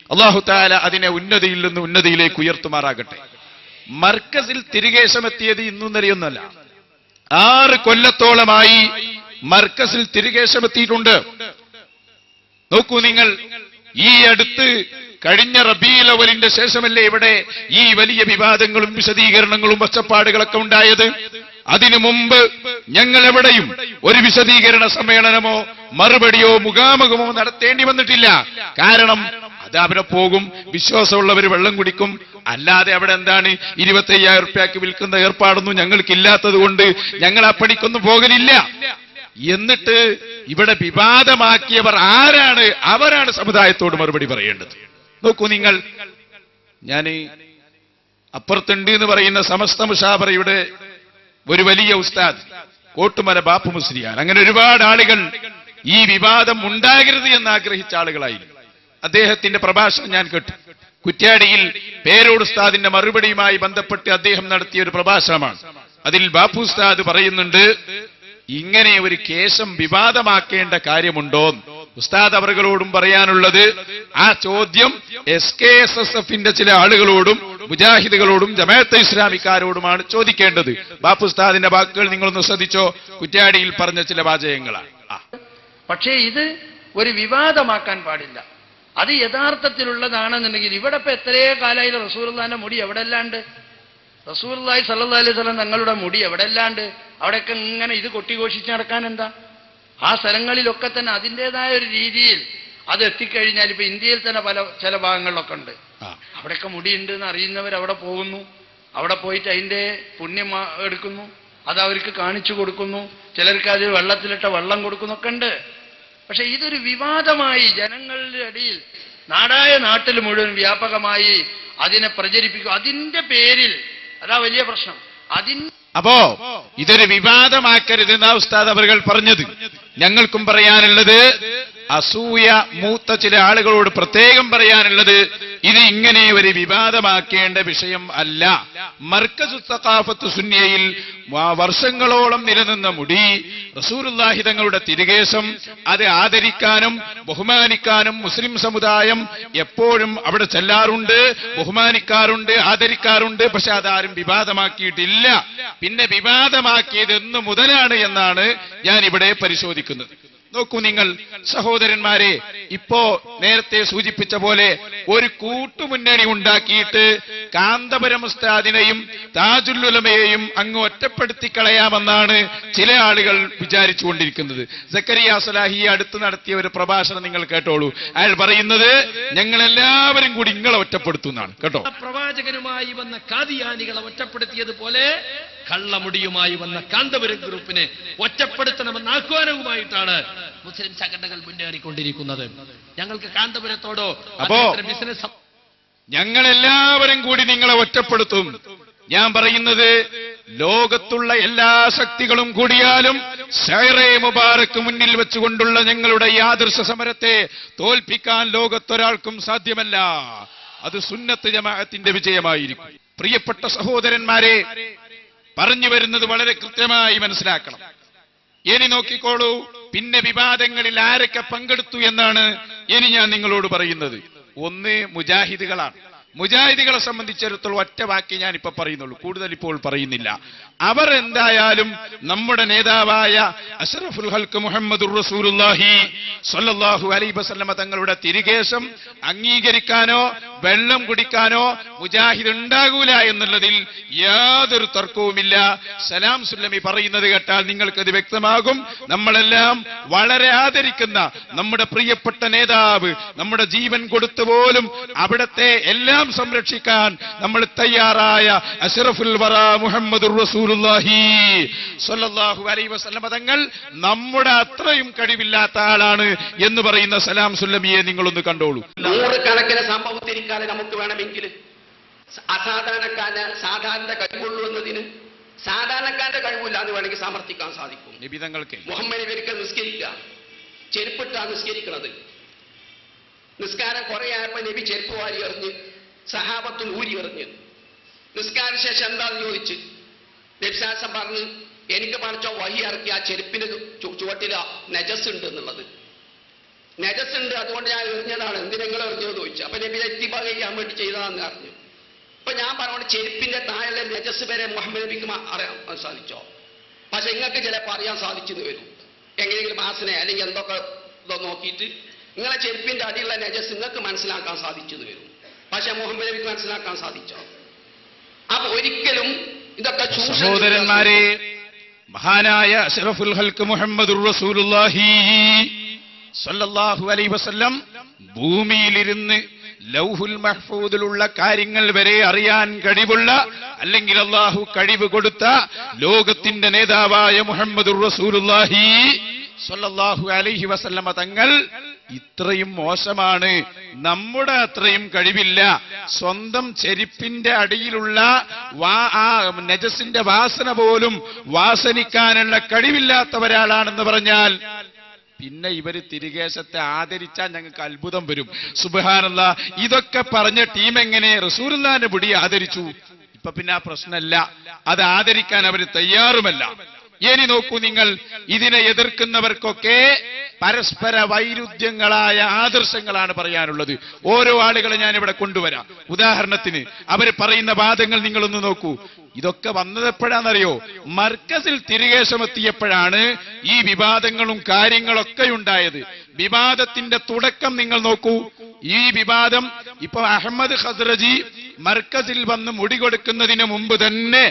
അല്ലാഹു തആല അതിനെ ഉന്നതിയിൽ നിന്ന് ഉന്നതിയിലേക്ക് ഉയർത്തുമാറാകട്ടെ. മർക്കസിൽ തിരികെ ശമെത്തിയത് ഇന്നും നിലയൊന്നല്ല. 6 കൊല്ലത്തോളമായി മർക്കസിൽ തിരികെ ശമെത്തിയിട്ടുണ്ട്. നോക്കൂ നിങ്ങൾ, ഈ അടുത്ത് കഴിഞ്ഞ റബീഉൽ അവ്വലിന്റെ ശേഷമല്ലേ ഇവിടെ ഈ വലിയ വിവാദങ്ങളും വിശദീകരണങ്ങളും ഒച്ചപ്പാടുകളൊക്കെ ഉണ്ടായത്. അതിനു മുമ്പ് ഞങ്ങൾ എവിടെയും ഒരു വിശദീകരണ സമ്മേളനമോ മറുപടിയോ മുഖാമുഖമോ നടത്തേണ്ടി വന്നിട്ടില്ല. കാരണം അത് അവിടെ പോകും, വിശ്വാസമുള്ളവർ വെള്ളം കുടിക്കും. അല്ലാതെ അവിടെ എന്താണ് 25,000 റുപ്യക്ക് വിൽക്കുന്ന ഏർപ്പാടൊന്നും ഞങ്ങൾക്കില്ലാത്തത് കൊണ്ട് ഞങ്ങൾ ആ പണിക്കൊന്നും പോകലില്ല. എന്നിട്ട് ഇവിടെ വിവാദമാക്കിയവർ ആരാണ്? അവരാണ് സമുദായത്തോട് മറുപടി പറയേണ്ടത്. നോക്കൂ നിങ്ങൾ, ഞാൻ അപ്പുറത്തുണ്ട് എന്ന് പറയുന്ന സമസ്ത മുശാവറയുടെ ഒരു വലിയ ഉസ്താദ് കോട്ടുമല ബാപ്പു മുസ്ലിയാർ, അങ്ങനെ ഒരുപാട് ആളുകൾ ഈ വിവാദം ഉണ്ടാകരുത് എന്ന് ആഗ്രഹിച്ച ആളുകളായിരുന്നു. അദ്ദേഹത്തിന്റെ പ്രഭാഷണം ഞാൻ കേട്ടു. കുറ്റ്യാടിയിൽ പേരോട് ഉസ്താദിന്റെ മറുപടിയുമായി ബന്ധപ്പെട്ട് അദ്ദേഹം നടത്തിയ ഒരു പ്രഭാഷണമാണ്. അതിൽ ബാപ്പു ഉസ്താദ് പറയുന്നുണ്ട്, ഇങ്ങനെ ഒരു കേസം വിവാദമാക്കേണ്ട കാര്യമുണ്ടോ? ഉസ്താദ് അവറുകളോടും പറയാനുള്ളത്, ആ ചോദ്യം SKSSFന്റെ ചില ആളുകളോടും മുജാഹിദുകളോടും ജമാഅത്തെ ഇസ്ലാമിക്കാരോടുമാണ് ചോദിക്കേണ്ടത്. ബാപ്പു ഉസ്താദിന്റെ വാക്കുകൾ നിങ്ങളൊന്ന് ശ്രദ്ധിച്ചോ. കുറ്റ്യാടിയിൽ പറഞ്ഞ ചില വാചകങ്ങളാണ്. പക്ഷേ ഇത് ഒരു വിവാദമാക്കാൻ പാടില്ല. അത് യഥാർത്ഥത്തിലുള്ളതാണെന്നുണ്ടെങ്കിൽ ഇവിടെ ഇപ്പൊ എത്രയോ കാലമായി റസൂലുള്ളാഹിന്റെ മുടി എവിടെല്ലാണ്ട്, റസൂലുള്ളാഹി സ്വല്ലല്ലാഹു അലൈഹി വസല്ലം തങ്ങളുടെ മുടി എവിടെല്ലാണ്ട്, അവിടെയൊക്കെ ഇങ്ങനെ ഇത് കൊട്ടിഘോഷിച്ച് നടക്കാൻ എന്താ? ആ സ്ഥലങ്ങളിലൊക്കെ തന്നെ അതിൻ്റെതായ ഒരു രീതിയിൽ അത് എത്തിക്കഴിഞ്ഞാൽ ഇപ്പൊ ഇന്ത്യയിൽ തന്നെ ചില ഭാഗങ്ങളിലൊക്കെ ഉണ്ട്, അവിടെയൊക്കെ മുടിയുണ്ട് എന്ന് അറിയുന്നവർ അവിടെ പോകുന്നു. അവിടെ പോയിട്ട് അതിന്റെ പുണ്യം എടുക്കുന്നു, അത് അവർക്ക് കാണിച്ചു കൊടുക്കുന്നു. ചിലർക്ക് അതിൽ വെള്ളത്തിലിട്ട വെള്ളം കൊടുക്കുന്നൊക്കെ ഉണ്ട്. പക്ഷെ ഇതൊരു വിവാദമായി ജനങ്ങളുടെ ഇടയിൽ നാടായ നാട്ടിൽ മുഴുവൻ വ്യാപകമായി അതിനെ പ്രചരിപ്പിക്കും. അതിന്റെ പേരിൽ അതാ വലിയ പ്രശ്നം. അപ്പോ ഇതൊരു വിവാദമാക്കരുതെന്നാ ഉസ്താദ് അവர்கள் പറഞ്ഞത്. ഞങ്ങൾക്കും പറയാനുള്ളത്, അസൂയ മൂത്ത ചില ആളുകളോട് പ്രത്യേകം പറയാനുള്ളത്, ഇത് ഇങ്ങനെ ഒരു വിവാദമാക്കേണ്ട വിഷയം അല്ല. മർക്കസു സഖാഫത്ത് സുന്നിയയിൽ വർഷങ്ങളോളം നിലനിന്ന മുടി, റസൂലുള്ളാഹി തങ്ങളുടെ തിരുകേശം, അത് ആദരിക്കാനും ബഹുമാനിക്കാനും മുസ്ലിം സമുദായം എപ്പോഴും അവിടെ ചെല്ലാറുണ്ട്, ബഹുമാനിക്കാറുണ്ട്, ആദരിക്കാറുണ്ട്. പക്ഷെ അതാരും വിവാദമാക്കിയിട്ടില്ല. പിന്നെ വിവാദമാക്കിയത് എന്ന് മുതലാണ് എന്നാണ് ഞാൻ ഇവിടെ പരിശോധിക്കുന്നത്. നോക്കൂ നിങ്ങൾ സഹോദരന്മാരെ, ഇപ്പോ നേരത്തെ സൂചിപ്പിച്ച പോലെ ഒരു കൂട്ടുമുന്നണി ഉണ്ടാക്കിയിട്ട് കാന്തപുരം ഉസ്താദിനെയും താജുൽ ഉലമയെയും അങ്ങ് ഒറ്റപ്പെടുത്തി കളയാമെന്നാണ് ചില ആളുകൾ വിചാരിച്ചുകൊണ്ടിരിക്കുന്നത്. സക്കരിയ സലാഹി അടുത്ത് നടത്തിയ ഒരു പ്രഭാഷണം നിങ്ങൾ കേട്ടോളൂ. അയാൾ പറയുന്നത്, ഞങ്ങളെല്ലാവരും കൂടി നിങ്ങളെ ഒറ്റപ്പെടുത്തുന്നതാണ് കേട്ടോ. പ്രവാചകനുമായി വന്ന കാദിയാനികളെ ഒറ്റപ്പെടുത്തിയതുപോലെ കള്ളമുടിയുമായി വന്ന കാന്തപുരം ഗ്രൂപ്പിനെ ഒറ്റപ്പെടുത്തണമെന്ന ആഹ്വാനവുമായിട്ടാണ് മുസ്ലിം സംഘടനകൾ മുന്നേറിക്കൊണ്ടിരിക്കുന്നത്. ഞങ്ങൾക്ക് കാന്തപുരത്തോടോ ബിസിനസ്, ഞങ്ങളെല്ലാവരും കൂടി നിങ്ങളെ ഒറ്റപ്പെടുത്തും. ഞാൻ പറയുന്നത്, ലോകത്തുള്ള എല്ലാ ശക്തികളും കൂടിയാലും ഷൈറെ മുബാറക്ക് മുന്നിൽ വെച്ചുകൊണ്ടുള്ള ഞങ്ങളുടെ ഈ ആദർശ സമരത്തെ തോൽപ്പിക്കാൻ ലോകത്തൊരാൾക്കും സാധ്യമല്ല. അത് സുന്നത്ത് ജമാഅത്തിന്റെ വിജയമായിരിക്കും. പ്രിയപ്പെട്ട സഹോദരന്മാരെ, പറഞ്ഞു വരുന്നത് വളരെ കൃത്യമായി മനസ്സിലാക്കണം. ഇനി നോക്കിക്കോളൂ, പിന്നെ വിവാദങ്ങളിൽ ആരൊക്കെ പങ്കെടുത്തു എന്നാണ് ഇനി ഞാൻ നിങ്ങളോട് പറയുന്നത്. ഒന്ന് മുജാഹിദുകളാണ്. മുജാഹിദുകളെ സംബന്ധിച്ചിടത്തോളം ഒറ്റ വാക്ക് ഞാൻ ഇപ്പൊ പറയുന്നുള്ളൂ, കൂടുതൽ ഇപ്പോൾ പറയുന്നില്ല. അവർ എന്തായാലും നമ്മുടെ നേതാവായ അഷ്റഫുൽ ഹൽക്ക് മുഹമ്മദുർ റസൂലുള്ളാഹി സ്വല്ലല്ലാഹു അലൈഹി വസല്ലമ തങ്ങളുടെ തിരുകേശം അംഗീകരിക്കാനോ വെള്ളം കുടിക്കാനോ മുജാഹിദ് ഉണ്ടാകൂല എന്നുള്ളതിൽ യാതൊരു തർക്കവുമില്ല. സലാം സുല്ലമി പറയുന്നത് കേട്ടാൽ നിങ്ങൾക്കത് വ്യക്തമാകും. നമ്മളെല്ലാം വളരെ ആദരിക്കുന്ന നമ്മുടെ പ്രിയപ്പെട്ട നേതാവ്, നമ്മുടെ ജീവൻ കൊടുത്തുപോലും അവിടത്തെ എല്ലാം സംരക്ഷിക്കാൻ നമ്മൾ തയ്യാറായ അഷ്റഫുൽ വറ മുഹമ്മദുർ റസൂലുള്ളാഹി സ്വല്ലല്ലാഹു അലൈഹി വസല്ലമ തങ്ങൾ നമ്മുടെ അത്രയും കഴിവില്ലാത്ത ആളാണ് എന്ന് പറയുന്ന സലാം സുല്ലമിയെ നിങ്ങളൊന്ന് കണ്ടോളൂ. നൂറുകണക്കിന് സംഭവത്തിരിക്കാതെ നമുക്ക് വേണമെങ്കിൽ സാധാരണ കഴിവുള്ളൂ എന്നതിന് സാധാരണക്കാരന്റെ കഴിവില്ല എന്ന് വേണമെങ്കിൽ സമർത്ഥിക്കാൻ സാധിക്കും. നബി തങ്ങൾക്ക് മുഹമ്മദ് നബിക്ക് നിസ്കരിക്കുക, ചെരുപ്പിട്ടാണ് നിസ്കരിക്കുന്നത്. നിസ്കാരം കുറെ ആയപ്പോ നബി ചെരുപ്പ് വാരി എറിഞ്ഞ് സഹാബത്തും ഊരി എറിഞ്ഞ്. നിസ്കാര ശേഷം എന്താണെന്ന് ചോദിച്ച് നബിസാസം പറഞ്ഞ് എനിക്ക് പഠിച്ചോ വഹി ഇറക്കി ആ ചെരുപ്പിന് ചുവട്ടിൽ നജസ് ഉണ്ട് എന്നുള്ളത്. നജസ് ഉണ്ട്, അതുകൊണ്ട് ഞാൻ എറിഞ്ഞതാണ്, എന്തിനെങ്കിലും എറിഞ്ഞതെന്ന് ചോദിച്ചു. അപ്പൊ നബി ഇത്തിബാ ചെയ്യാൻ വേണ്ടി ചെയ്തതാണെന്ന് അറിഞ്ഞു. അപ്പൊ ഞാൻ പറഞ്ഞോണ്ട് ചെരുപ്പിന്റെ താഴെ നജസ് വരെ മുഹമ്മദ് നബിക്ക് അറിയാൻ സാധിച്ചോ? പക്ഷെ നിങ്ങൾക്ക് ചിലപ്പോൾ അറിയാൻ സാധിച്ചെന്ന് വരും. എങ്ങനെയെങ്കിലും മാസിനെ അല്ലെങ്കിൽ എന്തൊക്കെ ഇതോ നോക്കിയിട്ട് നിങ്ങളെ ചെരുപ്പിന്റെ അടിയുള്ള നജസ് നിങ്ങൾക്ക് മനസ്സിലാക്കാൻ സാധിച്ചെന്ന് വരും. പക്ഷെ മുഹമ്മദ് നബിക്ക് മനസ്സിലാക്കാൻ സാധിച്ചോ? അപ്പൊ ഒരിക്കലും ഇതൊക്കെ സഹോദരന്മാരെ, മഹാനായ അഷ്റഫുൽ ഹൽക്ക് മുഹമ്മദുർ റസൂലുള്ളാഹി സ്വല്ലല്ലാഹു അലൈഹി വസല്ലം ഭൂമിയിലിരുന്ന് ലൗഹുൽ മഹ്ഫൂദിലുള്ള കാര്യങ്ങൾ വരെ അറിയാൻ കഴിവുള്ള, അല്ലെങ്കിൽ അല്ലാഹു കഴിവ് കൊടുത്ത ലോകത്തിന്റെ നേതാവായ മുഹമ്മദുർ റസൂലുള്ളാഹി സ്വല്ലല്ലാഹു അലൈഹി വസല്ലമ തങ്ങൾ ഇത്രയും മോശമാണ്, നമ്മുടെ അത്രയും കഴിവില്ല, സ്വന്തം ചെരുപ്പിന്റെ അടിയിലുള്ള ആ നജസിന്റെ വാസന പോലും വാസനിക്കാനുള്ള കഴിവില്ലാത്തവരാളാണെന്ന് പറഞ്ഞാൽ പിന്നെ ഇവര് തിരുകേശത്തെ ആദരിച്ചാൽ ഞങ്ങൾക്ക് അത്ഭുതം വരും. സുബ്ഹാനല്ലാഹ്, ഇതൊക്കെ പറഞ്ഞ ടീം എങ്ങനെ റസൂലുള്ളാഹിന്റെ മുടി ആദരിച്ചു? ഇപ്പൊ പിന്നെ ആ പ്രശ്നമല്ല, അത് ആദരിക്കാൻ അവര് തയ്യാറുമല്ല. ഇനി നോക്കൂ നിങ്ങൾ, ഇതിനെ എതിർക്കുന്നവർക്കൊക്കെ പരസ്പര വൈരുദ്ധ്യങ്ങളായ ആദർശങ്ങളാണ് പറയാനുള്ളത്. ഓരോ ആളുകളെ ഞാൻ ഇവിടെ കൊണ്ടുവരാം. ഉദാഹരണത്തിന് അവർ പറയുന്ന വാദങ്ങൾ നിങ്ങളൊന്ന് നോക്കൂ. ഇതൊക്കെ വന്നതെപ്പോഴാണെന്നറിയോ? മർക്കസിൽ തിരികേശമെത്തിയപ്പോഴാണ് ഈ വിവാദങ്ങളും കാര്യങ്ങളൊക്കെ ഉണ്ടായത്. വിവാദത്തിന്റെ തുടക്കം നിങ്ങൾ നോക്കൂ. ഈ വിവാദം ഇപ്പൊ അഹമ്മദ് ഖസ്റജി മർക്കസിൽ വന്ന് മുടി കൊടുക്കുന്നതിന് മുമ്പ് തന്നെ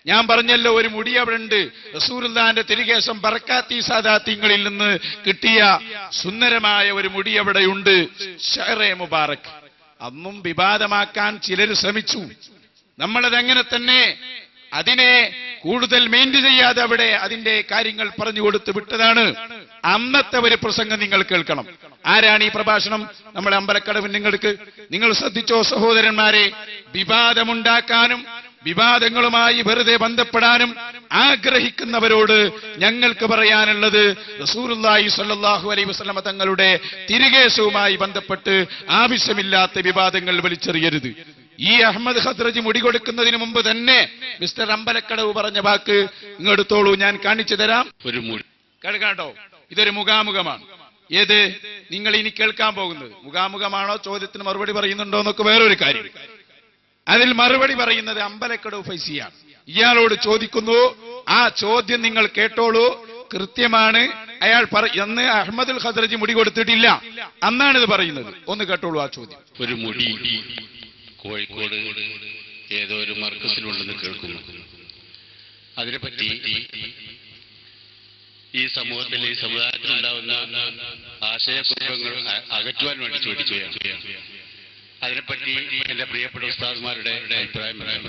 ഞാൻ പറഞ്ഞല്ലോ, ഒരു മുടി അവിടെ ഉണ്ട്. റസൂലുള്ളാഹിന്റെ തിരുകേശം ബറക്കാത്തി സാദാത്യങ്ങളിൽ നിന്ന് കിട്ടിയ സുന്ദരമായ ഒരു മുടി അവിടെയുണ്ട്, ഷഅറെ മുബാറക്. അന്നും വിവാദമാക്കാൻ ചിലർ ശ്രമിച്ചു. നമ്മളതങ്ങനെ തന്നെ അതിനെ കൂടുതൽ മെയിൻറ്റെയിൻ ചെയ്യാതെ അവിടെ അതിന്റെ കാര്യങ്ങൾ പറഞ്ഞു കൊടുത്ത് വിട്ടതാണ്. അന്നത്തെ ഒരു പ്രസംഗം നിങ്ങൾ കേൾക്കണം. ആരാണ് ഈ പ്രഭാഷണം? നമ്മളെ അമ്പലക്കടവ് നിങ്ങൾക്ക് നിങ്ങൾ ശ്രദ്ധിച്ചോ സഹോദരന്മാരെ? വിവാദമുണ്ടാക്കാനും വിവാദങ്ങളുമായി വെറുതെ ബന്ധപ്പെടാനും ആഗ്രഹിക്കുന്നവരോട് ഞങ്ങൾക്ക് പറയാനുള്ളത്, റസൂലുള്ളാഹി സ്വല്ലല്ലാഹു അലൈഹി വസല്ലമ തങ്ങളുടെ തിരുകേശവുമായി ബന്ധപ്പെട്ട് ആവശ്യമില്ലാത്ത വിവാദങ്ങൾ വലിച്ചെറിയരുത്. ഈ അഹമ്മദ് ഖസ്റജി മുടി കൊടുക്കുന്നതിന് മുമ്പ് തന്നെ മിസ്റ്റർ അമ്പലക്കടവ് പറഞ്ഞ വാക്ക് ഇങ്ങെടുത്തോളൂ, ഞാൻ കാണിച്ചു തരാം. ഒരു കേൾക്കാട്ടോ, ഇതൊരു മുഖാമുഖമാണ്. ഏത് നിങ്ങൾ ഇനി കേൾക്കാൻ പോകുന്നത് മുഖാമുഖമാണോ, ചോദ്യത്തിന് മറുപടി പറയുന്നുണ്ടോ എന്നൊക്കെ വേറൊരു കാര്യം. അതിൽ മറുപടി പറയുന്നത് അമ്പലക്കടവ് ഫൈസിയാണ്. ഇയാളോട് ചോദിക്കുന്നു, ആ ചോദ്യം നിങ്ങൾ കേട്ടോളൂ, കൃത്യമാണ്. അയാൾ അന്ന് അഹമ്മദുൽ ഖസ്റജി മുടി കൊടുത്തിട്ടില്ല, അന്നാണിത് പറയുന്നത്. ഒന്ന് കേട്ടോളൂ ആ ചോദ്യം. ഒരു മുടി കോഴിക്കോട് ഏതോ ഒരു മർക്കസിലുണ്ടെന്ന് കേൾക്കുന്നു. അതിനെപ്പറ്റി ഈ സമൂഹത്തിൽ ഈ സമുദായത്തിലുണ്ടാവുന്ന ആശയക്കുഴപ്പങ്ങൾ അകറ്റുവാൻ വേണ്ടി ചോദിക്കുകയാണ്. അതിനെപ്പറ്റി എന്റെ പ്രിയപ്പെട്ട ഉസ്താദ്മാരുടെ അഭിപ്രായം പറയാം.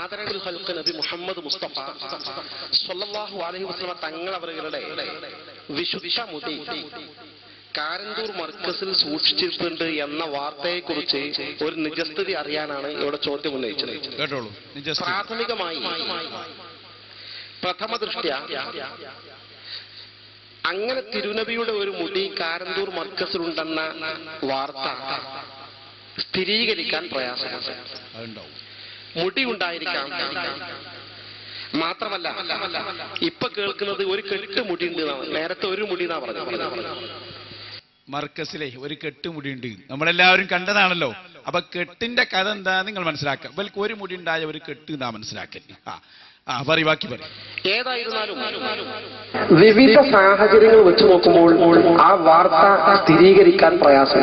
ആദരവുൽ ഖൽഖ് നബി മുഹമ്മദ് മുസ്തഫ സ്വല്ലല്ലാഹു അലൈഹി വസല്ലം തങ്ങൾ അവരുടെ വിശുദ്ധ മുടി കാരന്തൂർ മർക്കസിൽ സൂക്ഷിച്ചിട്ടുണ്ട് എന്ന വാർത്തയെക്കുറിച്ച് ഒരു നിജസ്ഥിതി അറിയാനാണ് ഇവിടെ ചോദ്യം ഉന്നയിച്ചത്. പ്രാഥമികമായി പ്രഥമ ദൃഷ്ട്യാ അങ്ങനെ തിരുനബിയുടെ ഒരു മുടി കാരന്തൂർ മർക്കസിലുണ്ടെന്ന വാർത്ത സ്ഥിരീകരിക്കാൻ പ്രയാസമാണ്. മുടി ഉണ്ടായിരിക്കാം, മാത്രമല്ല ഇപ്പൊ കേൾക്കുന്നത് ഒരു കെട്ട് മുടിയുണ്ട്, നേരത്തെ ഒരു മുടി എന്നാ പറഞ്ഞത്. മർക്കസിലെ ഒരു കെട്ടുമുടിയുണ്ട്, നമ്മളെല്ലാവരും കണ്ടതാണല്ലോ. അപ്പൊ കെട്ടിന്റെ കഥ എന്താ നിങ്ങൾ മനസ്സിലാക്കുക. ഇവർക്ക് ഒരു മുടി ഉണ്ടായ ഒരു കെട്ട് എന്നാ മനസ്സിലാക്കല്ലേ. പറയും, ബാക്കി പറയും. ഏതായിരുന്നാലും വിവിധ സാഹചര്യങ്ങൾ വെച്ച് നോക്കുമ്പോൾ ആ വാർത്ത സ്ഥിരീകരിക്കാൻ പ്രയാസം.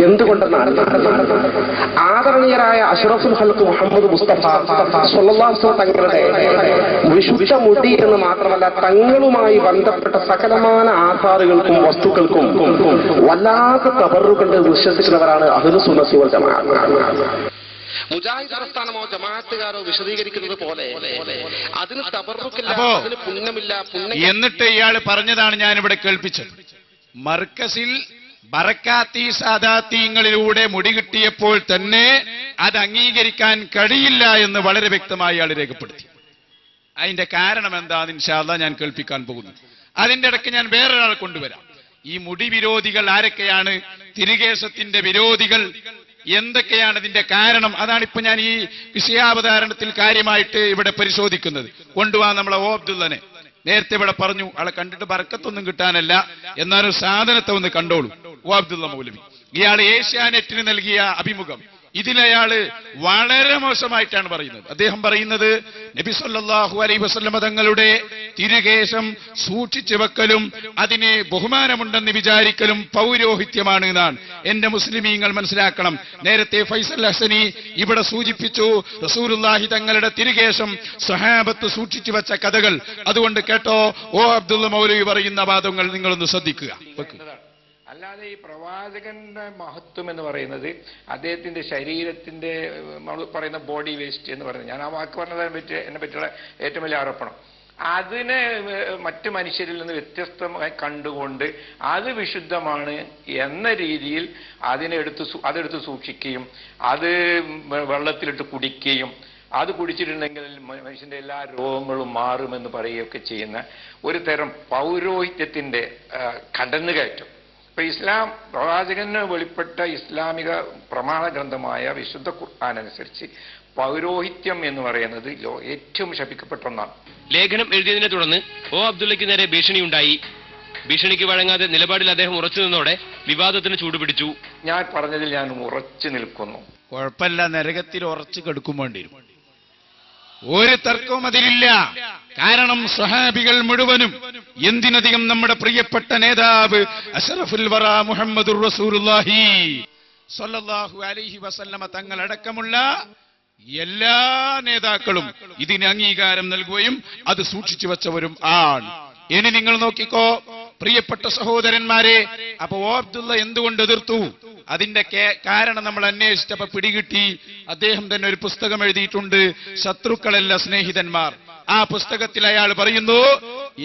എന്തുകൊണ്ടെന്നാൽ ആദരണീയരായ അഷ്റഫുൽ ഖൽഖ് മുഹമ്മദ് മുസ്തഫ സ്വല്ലല്ലാഹു അലൈഹി വസല്ലം തങ്ങളുടെ വിശുദ്ധ മുടി എന്ന് മാത്രമല്ല തങ്ങളുമായി ബന്ധപ്പെട്ട സകലമായ ആധാറുകൾക്കും വസ്തുക്കൾക്കും വല്ലാത്ത തബറുകളുടെ വിശ്വസിക്കുന്നവരാണ് അഹ്ലുസ് സുന്നത്തി വൽ ജമാഅത്ത്. മുജാഹിദ് പ്രസ്ഥാനമോ ജമാഅത്തുകാരോ വിശദീകരിക്കുന്നത് പോലെ അതിന് തബറുക്കില്ല, അതിന് പുണ്യമില്ല. എന്നിട്ട് ഇയാൾ പറഞ്ഞതാണ് ഞാനിവിടെ കേൾപ്പിച്ചത്. മർക്കസിൽ ബറക്കാത്തി സാദാത്തീങ്ങളിലൂടെ മുടി കിട്ടിയപ്പോൾ തന്നെ അത് അംഗീകരിക്കാൻ കഴിയില്ല എന്ന് വളരെ വ്യക്തമായി അയാൾ രേഖപ്പെടുത്തി. അതിന്റെ കാരണം എന്താണെന്ന് ഇൻഷാ അല്ലാഹ് ഞാൻ കേൾപ്പിക്കാൻ പോകുന്നു. അതിന്റെ ഇടയ്ക്ക് ഞാൻ വേറൊരാൾ കൊണ്ടുവരാം. ഈ മുടി വിരോധികൾ ആരൊക്കെയാണ്, തിരുകേശത്തിന്റെ വിരോധികൾ എന്തൊക്കെയാണ് ഇതിന്റെ കാരണം, അതാണിപ്പോ ഞാൻ ഈ വിഷയാവതാരണത്തിൽ കാര്യമായിട്ട് ഇവിടെ പരിശോധിക്കുന്നത്. കൊണ്ടുപോകാൻ നമ്മളെ ഓ അബ്ദുള്ളനെ നേരത്തെ ഇവിടെ പറഞ്ഞു, ആളെ കണ്ടിട്ട് ബർക്കത്തൊന്നും കിട്ടാനല്ല, എന്നാലും സാധനത്തെ ഒന്ന് കണ്ടോളൂ. ഓ അബ്ദുള്ള മൗലവി ഇയാൾ ഏഷ്യാനെറ്റിന് നൽകിയ അഭിമുഖം, ഇതിലയാള് വളരെ മോശമായിട്ടാണ് പറയുന്നത്. അദ്ദേഹം പറയുന്നത് നബി സല്ലല്ലാഹു അലൈഹി വസല്ലം തങ്ങളുടെ തിരുകേശം സൂക്ഷിച്ചു വെക്കലും അതിനെ ബഹുമാനമുണ്ടെന്ന് വിചാരിക്കലും പൗരോഹിത്യമാണ് എന്നാണ്. എന്റെ മുസ്ലിമീങ്ങൾ മനസ്സിലാക്കണം. നേരത്തെ ഫൈസൽ ഹസനി ഇവിടെ സൂചിപ്പിച്ചു റസൂലുള്ളാഹി തങ്ങളുടെ തിരുകേശം സ്വഹാബത്ത് സൂക്ഷിച്ചു വെച്ച കഥകൾ. അതുകൊണ്ട് കേട്ടോ ഓ അബ്ദുള്ള മൗലവി പറയുന്ന വാദങ്ങൾ നിങ്ങളൊന്ന് ശ്രദ്ധിക്കുക. അല്ലാതെ ഈ പ്രവാചകന്റെ മഹത്വം എന്ന് പറയുന്നത് അദ്ദേഹത്തിന്റെ ശരീരത്തിന്റെ നമ്മൾ പറയുന്ന ബോഡി വേസ്റ്റ് എന്ന് പറയുന്നത്, ഞാൻ ആ വാക്ക് പറഞ്ഞതിനെ പറ്റി എന്നെ പറ്റിയുള്ള ഏറ്റവും വലിയ ആരോപണം, അതിനെ മറ്റു മനുഷ്യരിൽ നിന്ന് വ്യത്യസ്തമായി കണ്ടുകൊണ്ട് അത് വിശുദ്ധമാണ് എന്ന രീതിയിൽ അതെടുത്ത് സൂക്ഷിക്കുകയും അത് വെള്ളത്തിലിട്ട് കുടിക്കുകയും അത് കുടിച്ചിട്ടുണ്ടെങ്കിൽ മനുഷ്യന്റെ എല്ലാ രോഗങ്ങളും മാറുമെന്ന് പറയുകയൊക്കെ ചെയ്യുന്ന ഒരു തരം പൗരോഹിത്യത്തിന്റെ കടന്നുകയറ്റം. ഇപ്പൊ ഇസ്ലാം പ്രവാചകന് വെളിപ്പെട്ട ഇസ്ലാമിക പ്രമാണ ഗ്രന്ഥമായ വിശുദ്ധ ഖുർആൻ അനുസരിച്ച് പൗരോഹിത്യം എന്ന് പറയുന്നത് ഏറ്റവും ശപിക്കപ്പെട്ട ഒന്നാണ്. ലേഖനം എഴുതിയതിനെ തുടർന്ന് ഓ അബ്ദുള്ളയ്ക്ക് നേരെ ഭീഷണിയുണ്ടായി. ഭീഷണിക്ക് വഴങ്ങാതെ നിലപാടിൽ അദ്ദേഹം ഉറച്ചു നിന്നോടെ വിവാദത്തിന് ചൂടുപിടിച്ചു. ഞാൻ പറഞ്ഞതിൽ ഞാൻ ഉറച്ചു നിൽക്കുന്നു. കുഴപ്പമില്ല, നരകത്തിൽ ഉറച്ചു കെടുക്കും വേണ്ടി വരും, ഒരു തർക്കവും അതിലില്ല. കാരണം സ്വഹാബികൾ മുഴുവനും, എന്തിനധികം നമ്മുടെ പ്രിയപ്പെട്ട നേതാവ് അഷ്റഫുൽ വറ മുഹമ്മദുർ റസൂലുള്ളാഹി സ്വല്ലല്ലാഹു അലൈഹി വസല്ലമ തങ്ങളടക്കമുള്ള എല്ലാ നേതാക്കളും ഇതിന് അംഗീകാരം നൽകുകയും അത് സൂക്ഷിച്ചു വെച്ചവരും ആണ്. ഇനി നിങ്ങൾ നോക്കിക്കോ പ്രിയപ്പെട്ട സഹോദരന്മാരെ. അപ്പൊ ഓ അബ്ദുള്ള എന്തുകൊണ്ട് എതിർത്തു? അതിന്റെ കാരണം നമ്മൾ അന്വേഷിച്ചപ്പോ പിടികിട്ടി. അദ്ദേഹം തന്നെ ഒരു പുസ്തകം എഴുതിയിട്ടുണ്ട്, ശത്രുക്കളല്ല സ്നേഹിതന്മാർ. ആ പുസ്തകത്തിൽ അയാൾ പറയുന്നു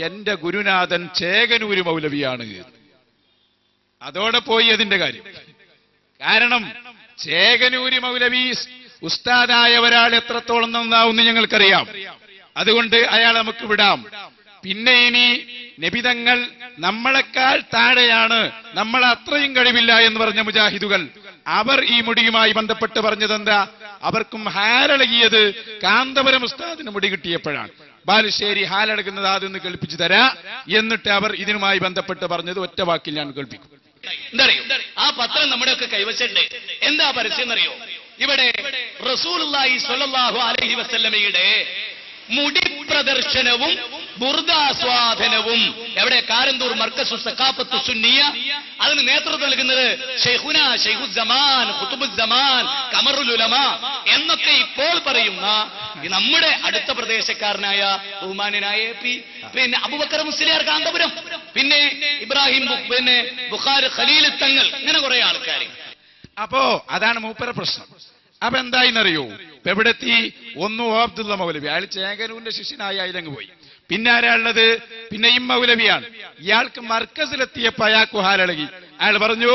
എന്റെ ഗുരുനാഥൻ ചേകനൂര് മൗലവിയാണ്. അതോടെ പോയി അതിന്റെ കാര്യം. കാരണം ചേകനൂര് മൗലവി ഉസ്താദായ ഒരാൾ എത്രത്തോളം നന്നാവുമെന്ന് ഞങ്ങൾക്കറിയാം. അതുകൊണ്ട് അയാൾ നമുക്ക് വിടാം. പിന്നെ ഇനി നബിതങ്ങൾ നമ്മളെക്കാൾ താഴെയാണ്, നമ്മൾ അത്രയും കഴിവില്ല എന്ന് പറഞ്ഞ മുജാഹിദുകൾ, അവർ ഈ മുടിയുമായി ബന്ധപ്പെട്ട് പറഞ്ഞതെന്താ? അവർക്കും ഹാലളകിയത് കാന്തപുരം ഉസ്താദിന് മുടി കിട്ടിയപ്പോഴാണ്. ബാലുശ്ശേരി ഹാലടക്കുന്നത് അതൊന്ന് കേൾപ്പിച്ചു തരാ. എന്നിട്ട് അവർ ഇതിനുമായി ബന്ധപ്പെട്ട് പറഞ്ഞത് ഒറ്റ വാക്കിൽ ഞാൻ കേൾപ്പിക്കും. എന്തറിയോ, ആ പത്രം നമ്മുടെയൊക്കെ കൈവച്ചിട്ടുണ്ട്. എന്താ പരസ്യം എന്നറിയോ? ഇവിടെ റസൂലുള്ളാഹി സ്വല്ലല്ലാഹു അലൈഹി വസല്ലമയുടെ മുടി പ്രദർശനവും ബുർദാസ്വാദനവും. എവിടെ? കാരന്തൂർ മർക്കസു സഖാഫത്തു സുന്നിയ. അതിന് നേതൃത്വം നൽകുന്നത് ഷെയ്ഖുന ഷെയ്ഖുസ്സമാൻ ഖുതുബുസ്സമാൻ ഖമറുൽ ഉലമ എന്നൊക്കെ ഇപ്പോൾ പറയുന്ന നമ്മുടെ അടുത്ത പ്രദേശക്കാരനായ ബഹുമാന്യനായ പിന്നെ അബൂബക്കർ മുസ്ലിയാർ കാന്തപുരം, പിന്നെ ഇബ്രാഹിം പിന്നെ ബുഖാരി ഖലീൽ തങ്ങൾ, ഇങ്ങനെ കുറെ ആൾക്കാർ. അപ്പോ അതാണ് മൂപ്പര പ്രശ്നം. അപ്പൊ എന്തായിന്നറിയോ? ഇപ്പൊ എവിടെത്തി? ഒന്ന് ഓ അബ്ദുള്ള മൗലവി, അയാൾ ചേകനൂരിന്റെ ശിഷ്യനായി അയിലങ്ങ് പോയി. പിന്നെ ആരാളുള്ളത്? പിന്നെയും മൗലവിയാണ്. ഇയാൾക്ക് മർക്കസിലെത്തിയപ്പോ അയാൾക്ക് ഹാലളകി. അയാൾ പറഞ്ഞു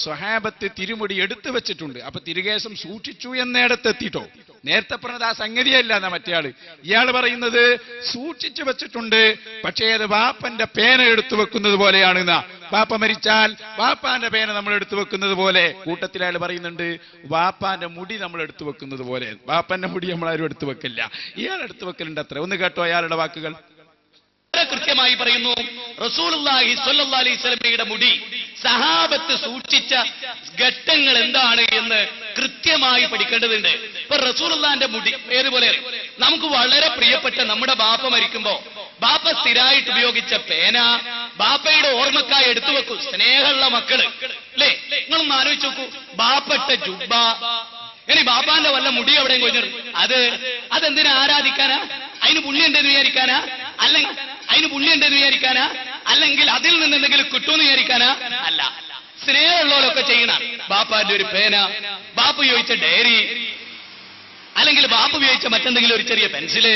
സ്വഹാബത്ത് തിരുമുടി എടുത്തു വെച്ചിട്ടുണ്ട്, അപ്പൊ തിരുകേശം സൂക്ഷിച്ചു എന്നിടത്തെത്തിട്ടോ. നേരത്തെ പറഞ്ഞത് ആ സംഗതിയല്ല എന്നാ മറ്റേയാള്. ഇയാൾ പറയുന്നത് സൂക്ഷിച്ചു വെച്ചിട്ടുണ്ട്, പക്ഷേ അത് വാപ്പന്റെ പേന എടുത്തു വെക്കുന്നത് പോലെയാണ് എന്നാ. വാപ്പ മരിച്ചാൽ വാപ്പാന്റെ പേന നമ്മൾ എടുത്തു വെക്കുന്നത് പോലെ, കൂട്ടത്തിൽ അയാൾ പറയുന്നുണ്ട് വാപ്പാന്റെ മുടി നമ്മൾ എടുത്തു വെക്കുന്നത് പോലെ. വാപ്പാന്റെ മുടി നമ്മളാരും എടുത്തു വെക്കില്ല, ഇയാൾ എടുത്തു വെക്കലുണ്ട് അത്ര. ഒന്ന് കേട്ടോ അയാളുടെ വാക്കുകൾ. കൃത്യമായി പറയുന്നു, റസൂലുള്ളാഹി സ്വല്ലല്ലാഹു അലൈഹി വസല്ലമയുടെ മുടി സഹാബത്ത് സൂക്ഷിച്ച ഘട്ടങ്ങൾ എന്താണ് എന്ന് കൃത്യമായി പഠിക്കേണ്ടതുണ്ട്. ഇപ്പൊ റസൂലുള്ളാഹിന്റെ മുടി ഏതുപോലെ നമുക്ക് വളരെ പ്രിയപ്പെട്ട നമ്മുടെ ബാപ്പ മരിക്കുമ്പോ ബാപ്പ സ്ഥിരമായിട്ട് ഉപയോഗിച്ച പേന ബാപ്പയുടെ ഓർമ്മക്കായി എടുത്തു വെക്കൂ. സ്നേഹമുള്ള മക്കള് അല്ലേ, നിങ്ങളൊന്ന് ആലോചിച്ച് നോക്കൂ. ബാപ്പട്ട ജുബ്ബ, ഇനി ബാപ്പാന്റെ വല്ല മുടി എവിടെയും കൊഞ്ഞു, അതെന്തിനാ ആരാധിക്കാനാ? അതിന് പുണ്യമുണ്ടെന്ന് വിചാരിക്കാനാ? അല്ലെങ്കിൽ അതിന് പുണ്യമുണ്ടെന്ന് വിചാരിക്കാനാ? അല്ലെങ്കിൽ അതിൽ നിന്ന് എന്തെങ്കിലും കിട്ടുമെന്ന് വിചാരിക്കാനാ? അല്ല, സ്നേഹമുള്ളവരൊക്കെ ചെയ്യണം. ബാപ്പാന്റെ ഒരു പേന, ബാപ്പ ഉപയോഗിച്ച ഡയറി, അല്ലെങ്കിൽ ബാപ്പ ഉപയോഗിച്ച മറ്റെന്തെങ്കിലും ഒരു ചെറിയ പെൻസില്,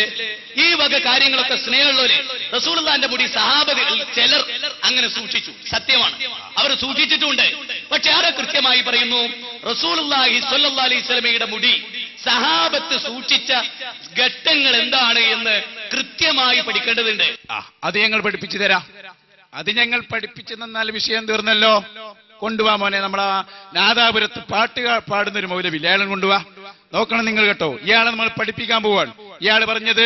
ഈ വക കാര്യങ്ങളൊക്കെ സ്നേഹമുള്ളവര്. റസൂലുള്ളാഹിന്റെ മുടി സഹാബികൾ ചിലർ അങ്ങനെ സൂക്ഷിച്ചു, സത്യമാണ്, അവർ സൂക്ഷിച്ചിട്ടുണ്ട്. പക്ഷെ ആരെ കൃത്യമായി പറയുന്നു, റസൂലുള്ളാഹി സ്വല്ലല്ലാഹു അലൈഹി വസല്ലമയുടെ മുടി സഹാബത്ത് സൂക്ഷിച്ച ഘട്ടങ്ങൾ എന്താണ് എന്ന് കൃത്യമായി പഠിക്കേണ്ടതുണ്ട്. അത് ഞങ്ങൾ പഠിപ്പിച്ചു തരാം. അത് ഞങ്ങൾ പഠിപ്പിച്ചു തന്നാൽ വിഷയം തീർന്നല്ലോ. കൊണ്ടുപോവാ മോനെ, നമ്മളാ നാദാപുരത്ത് പാട്ടുകാർ പാടുന്നൊരു മൗലവി, അയാളെ കൊണ്ടുപോവാ. നോക്കണം നിങ്ങൾ കേട്ടോ, ഇയാളെ നമ്മൾ പഠിപ്പിക്കാൻ പോവാണ്. ഇയാൾ പറഞ്ഞത്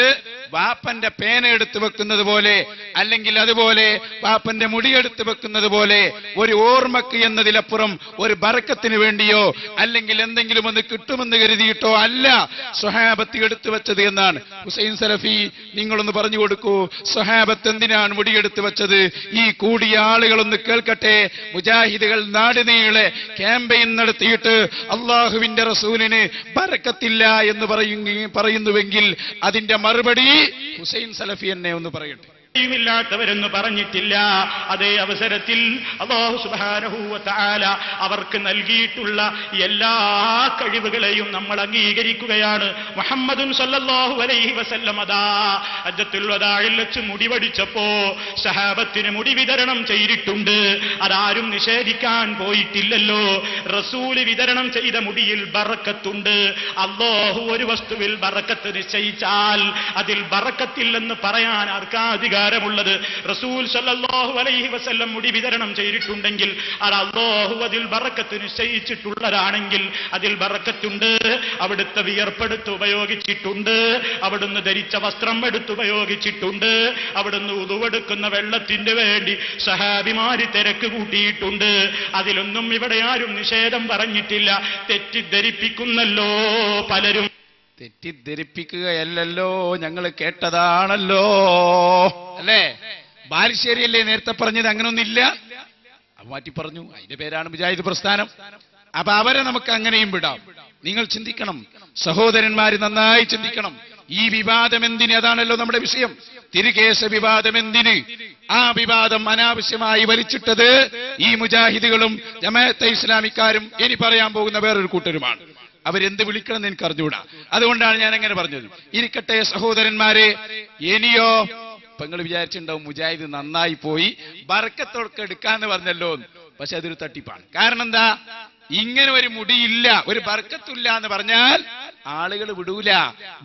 വാപ്പന്റെ പേന എടുത്തു വെക്കുന്നത് പോലെ, അല്ലെങ്കിൽ അതുപോലെ വാപ്പന്റെ മുടിയെടുത്ത് വെക്കുന്നത് പോലെ, ഒരു ഓർമ്മക്ക് എന്നതിലപ്പുറം ഒരു ബറക്കത്തിന് വേണ്ടിയോ അല്ലെങ്കിൽ എന്തെങ്കിലും ഒന്ന് കിട്ടുമെന്ന് കരുതിയിട്ടോ അല്ല സ്വഹാബത്ത് എടുത്തു വെച്ചത് എന്നാണ്. ഹുസൈൻ സലഫി, നിങ്ങളൊന്ന് പറഞ്ഞു കൊടുക്കൂ, സ്വഹാബത്ത് എന്തിനാണ് മുടിയെടുത്ത് വെച്ചത്? ഈ കൂടിയ ആളുകളൊന്ന് കേൾക്കട്ടെ. മുജാഹിദുകൾ നാടുനീളെ ക്യാമ്പയിൻ നടത്തിയിട്ട് അള്ളാഹുവിന്റെ റസൂലിന് ബറക്കത്തില്ല എന്ന് പറയുന്നുവെങ്കിൽ അതിന്റെ മറുപടി ഹുസൈൻ സലഫി എന്നെ ഒന്ന് പറയട്ടെ. ില്ലാത്തവരെന്ന് പറഞ്ഞിട്ടില്ല. അതേ അവസരത്തിൽ അല്ലാഹു സുബ്ഹാനഹു വ തആല അവർക്ക് നൽകിയിട്ടുള്ള എല്ലാ കഴിവുകളെയും നമ്മൾ അംഗീകരിക്കുകയാണ്. മുഹമ്മദുൻ സല്ലല്ലാഹു അലൈഹി വസല്ലം അതാ ഹജ്ജത്തുൽ വദാഇൽ വെച്ച് മുടി വടിച്ചപ്പോ സഹാബത്തിന് മുടി വിതരണം ചെയ്തിട്ടുണ്ട്. അതാരും നിഷേധിക്കാൻ പോയിട്ടില്ലല്ലോ. റസൂല് വിതരണം ചെയ്ത മുടിയിൽ ബറക്കത്തുണ്ട്. അല്ലാഹു ഒരു വസ്തുവിൽ ബറക്കത്ത് നിശ്ചയിച്ചാൽ അതിൽ ബറക്കത്തില്ലെന്ന് പറയാൻ ആർക്കാ അധികാരമുള്ളത്? റസൂൽ സല്ലല്ലാഹു അലൈഹി വസല്ലം മുടി വിതരണം ചെയ്തിട്ടുണ്ടെങ്കിൽ അത് അല്ലാഹു അതിൽ ബറക്കത്ത് നിശ്ചയിച്ചിട്ടുള്ളതാണെങ്കിൽ അതിൽ ബറക്കത്തുണ്ട്. അവിടുത്തെ വിയർപ്പെടുത്ത് ഉപയോഗിച്ചിട്ടുണ്ട്, അവിടുന്ന് ധരിച്ച വസ്ത്രം എടുത്തുപയോഗിച്ചിട്ടുണ്ട്, അവിടുന്ന് ഉതുവെടുക്കുന്ന വെള്ളത്തിന് വേണ്ടി സഹാബിമാര് തിരക്ക് കൂട്ടിയിട്ടുണ്ട്. അതിലൊന്നും ഇവിടെ ആരും നിഷേധം പറഞ്ഞിട്ടില്ല. തെറ്റിദ്ധരിപ്പിക്കുന്നല്ലോ പലരും. തെറ്റിദ്ധരിപ്പിക്കുകയല്ലോ, ഞങ്ങൾ കേട്ടതാണല്ലോ അല്ലേ? ബാലുശ്ശേരിയല്ലേ നേരത്തെ പറഞ്ഞത്? അങ്ങനൊന്നില്ല, മാറ്റി പറഞ്ഞു. അതിന്റെ പേരാണ് മുജാഹിദ് പ്രസ്ഥാനം. അപ്പൊ അവരെ നമുക്ക് അങ്ങനെയും വിടാം. നിങ്ങൾ ചിന്തിക്കണം, സഹോദരന്മാര് നന്നായി ചിന്തിക്കണം. ഈ വിവാദം എന്തിന്? അതാണല്ലോ നമ്മുടെ വിഷയം. തിരുകേശ വിവാദം എന്തിന്? ആ വിവാദം അനാവശ്യമായി വലിച്ചിട്ടത് ഈ മുജാഹിദുകളും ജമാഅത്തെ ഇസ്ലാമിക്കാരും ഇനി പറയാൻ പോകുന്ന വേറൊരു കൂട്ടരുമാണ്. അവരെന്ത് വിളിക്കണം എനിക്ക് അറിഞ്ഞുകൂടാ. അതുകൊണ്ടാണ് ഞാൻ അങ്ങനെ പറഞ്ഞത്. ഇരിക്കട്ടെ സഹോദരന്മാരെ, ഇനിയോ ഇപ്പൊ നിങ്ങൾ വിചാരിച്ചിട്ടുണ്ടാവും മുജാഹിദ് നന്നായി പോയി, ബർക്കത്തൊക്കെ എടുക്കാന്ന് പറഞ്ഞല്ലോ. പക്ഷെ അതൊരു തട്ടിപ്പാണ്. കാരണം എന്താ? ഇങ്ങനെ ഒരു മുടിയില്ല, ഒരു ബർക്കത്തില്ല എന്ന് പറഞ്ഞാൽ ആളുകൾ വിടൂല.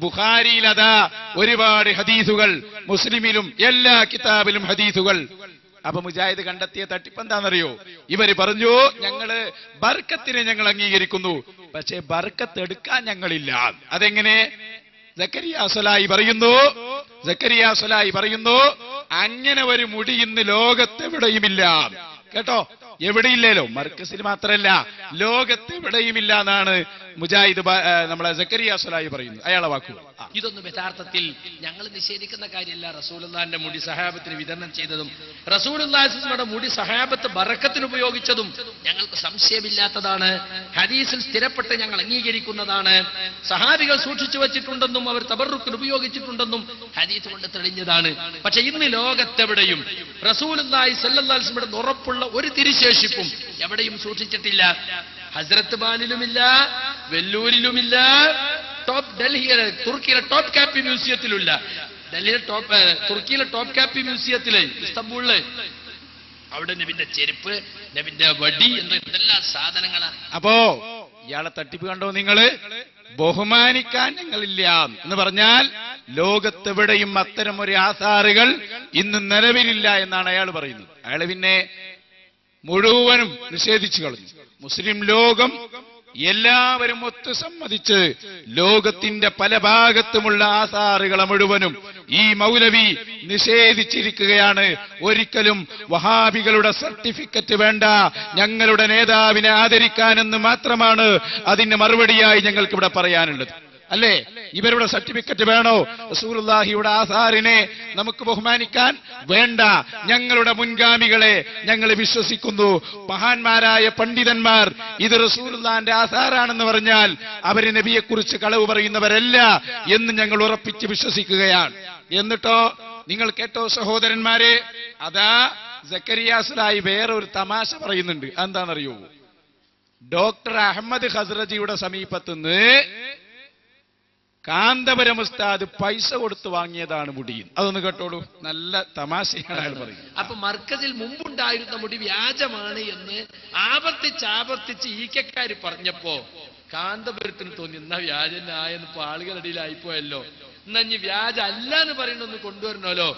ബുഖാരിയിൽ അതാ ഒരുപാട് ഹദീസുകൾ, മുസ്ലിമിലും എല്ലാ കിതാബിലും ഹദീസുകൾ. അപ്പൊ മുജാഹിദ് കണ്ടെത്തിയ തട്ടിപ്പ് എന്താണെന്നറിയോ? ഇവര് പറഞ്ഞു ഞങ്ങള് ബർക്കത്തിനെ ഞങ്ങൾ അംഗീകരിക്കുന്നു, പക്ഷെ ബർക്കത്ത് എടുക്കാൻ ഞങ്ങളില്ല. അതെങ്ങനെ? സക്കരിയ സ്വലാഹി പറയുന്നു അങ്ങനെ ഒരു മുടി ഇന്ന് ലോകത്തെവിടെയുമില്ല. കേട്ടോ, എവിടെയില്ലല്ലോ, മർക്കസിൽ മാത്രമല്ല ലോകത്തെവിടെയുമില്ല എന്നാണ് മുജാഹിദ് നമ്മളെ സക്കരിയ സ്വലാഹി പറയുന്നു. അയാളെ വാക്കുകൾ. ഇതൊന്നും യഥാർത്ഥത്തിൽ ഞങ്ങൾ നിഷേധിക്കുന്ന കാര്യമല്ല. റസൂലുള്ളാഹിന്റെ മുടി സഹാബത്തിന് വിതരണം ചെയ്തതും റസൂലുള്ളാഹിയുടെ മുടി സഹാബത്ത് ബറക്കത്തിന് ഉപയോഗിച്ചതും ഞങ്ങൾക്ക് സംശയമില്ലാത്തതാണ്. ഹദീസിൽ സ്ഥിരപ്പെട്ട് ഞങ്ങൾ അംഗീകരിക്കുന്നതാണ്. സഹാബികൾ സൂക്ഷിച്ചു വെച്ചിട്ടുണ്ടെന്നും അവർ തബറുക്കിന് ഉപയോഗിച്ചിട്ടുണ്ടെന്നും ഹദീസ് കൊണ്ട് തെളിഞ്ഞതാണ്. പക്ഷെ ഇന്ന് ലോകത്തെവിടെയും റസൂലുള്ളാഹി സ്വല്ലല്ലാഹു അലൈഹി വസല്ലം ഉറപ്പുള്ള ഒരു തിരുശേഷിപ്പും എവിടെയും സൂക്ഷിച്ചിട്ടില്ല. ഹസ്രത്ത് ബാനിലുമില്ല, വെല്ലൂരിലുമില്ല, ഡൽഹിയിലെ തുർക്കിയിലെ ടോപ്പ് കാപ്പി മ്യൂസിയത്തിലുമില്ല. തുർക്കിയിലെ ടോപ്പ് കാപ്പി മ്യൂസിയത്തിലെ ഇസ്തംബൂളില് അവിടെ നബിന്റെ ചെരുപ്പ്, നബിന്റെ വടി, എന്തെല്ലാം സാധനങ്ങളാണ്. അപ്പോ ഇയാളെ തട്ടിപ്പ് കണ്ടോ നിങ്ങള്? ബഹുമാനിക്കാൻ ഞങ്ങളില്ല എന്ന് പറഞ്ഞാൽ ലോകത്തെവിടെയും അത്തരം ഒരു ആസാറുകൾ ഇന്ന് നിലവിലില്ല എന്നാണ് അയാൾ പറയുന്നത്. അയാൾ പിന്നെ മുഴുവനും നിഷേധിച്ചു കളഞ്ഞു. മുസ്ലിം ലോകം എല്ലാവരും ഒത്തു സമ്മതിച്ച് ലോകത്തിന്റെ പല ഭാഗത്തുമുള്ള ആസാറുകളെ മുഴുവനും ഈ മൗലവി നിഷേധിച്ചിരിക്കുകയാണ്. ഒരിക്കലും വഹാബികളുടെ സർട്ടിഫിക്കറ്റ് വേണ്ട, ഞങ്ങളുടെ നേതാവിനെ ആദരിക്കാനെന്ന് മാത്രമാണ് അതിന് മറുപടിയായി ഞങ്ങൾക്ക് ഇവിടെ പറയാനുള്ളത്. അല്ലേ? ഇവരുടെ സർട്ടിഫിക്കറ്റ് വേണോ? റസൂലുള്ളാഹിയുടെ ആസാറിനെ നമുക്ക് ബഹുമാനിക്കാൻ വേണ്ട. ഞങ്ങളുടെ മുൻഗാമികളെ ഞങ്ങൾ വിശ്വസിക്കുന്നു. മഹാന്മാരായ പണ്ഡിതന്മാർ ഇത് റസൂലുള്ളാഹിന്റെ ആസാറാണെന്ന് പറഞ്ഞാൽ അവര് നബിയെക്കുറിച്ച് കളവ് പറയുന്നവരല്ല എന്ന് ഞങ്ങൾ ഉറപ്പിച്ച് വിശ്വസിക്കുകയാണ്. എന്നിട്ടോ നിങ്ങൾ കേട്ടോ സഹോദരന്മാരെ, അതാ സക്കരിയാസിലായി വേറെ ഒരു തമാശ പറയുന്നുണ്ട്. എന്താണെന്നറിയോ? ഡോക്ടർ അഹമ്മദ് ഖസ്റജിയുടെ സമീപത്തുനിന്ന് കാന്തപുരം ഉസ്താദ് പൈസ കൊടുത്ത് വാങ്ങിയതാണ് മുടി. അതൊന്ന് കേട്ടോളൂ, നല്ല തമാശയാണ് അയാൾ പറയുന്നത്. അപ്പൊ മർക്കസിൽ മുമ്പുണ്ടായിരുന്ന മുടി വ്യാജമാണ് എന്ന് ആവർത്തിച്ച് ഈക്കക്കാര് പറഞ്ഞപ്പോ കാന്തപുരത്തിന് തോന്നി, എന്നാ വ്യാജനായെന്ന് ഇപ്പൊ ആളുകളുടെ ഇടയിലായിപ്പോയല്ലോ, എന്നാ ഇനി വ്യാജ അല്ല എന്ന് പറയുന്നൊന്ന് കൊണ്ടുവരണല്ലോ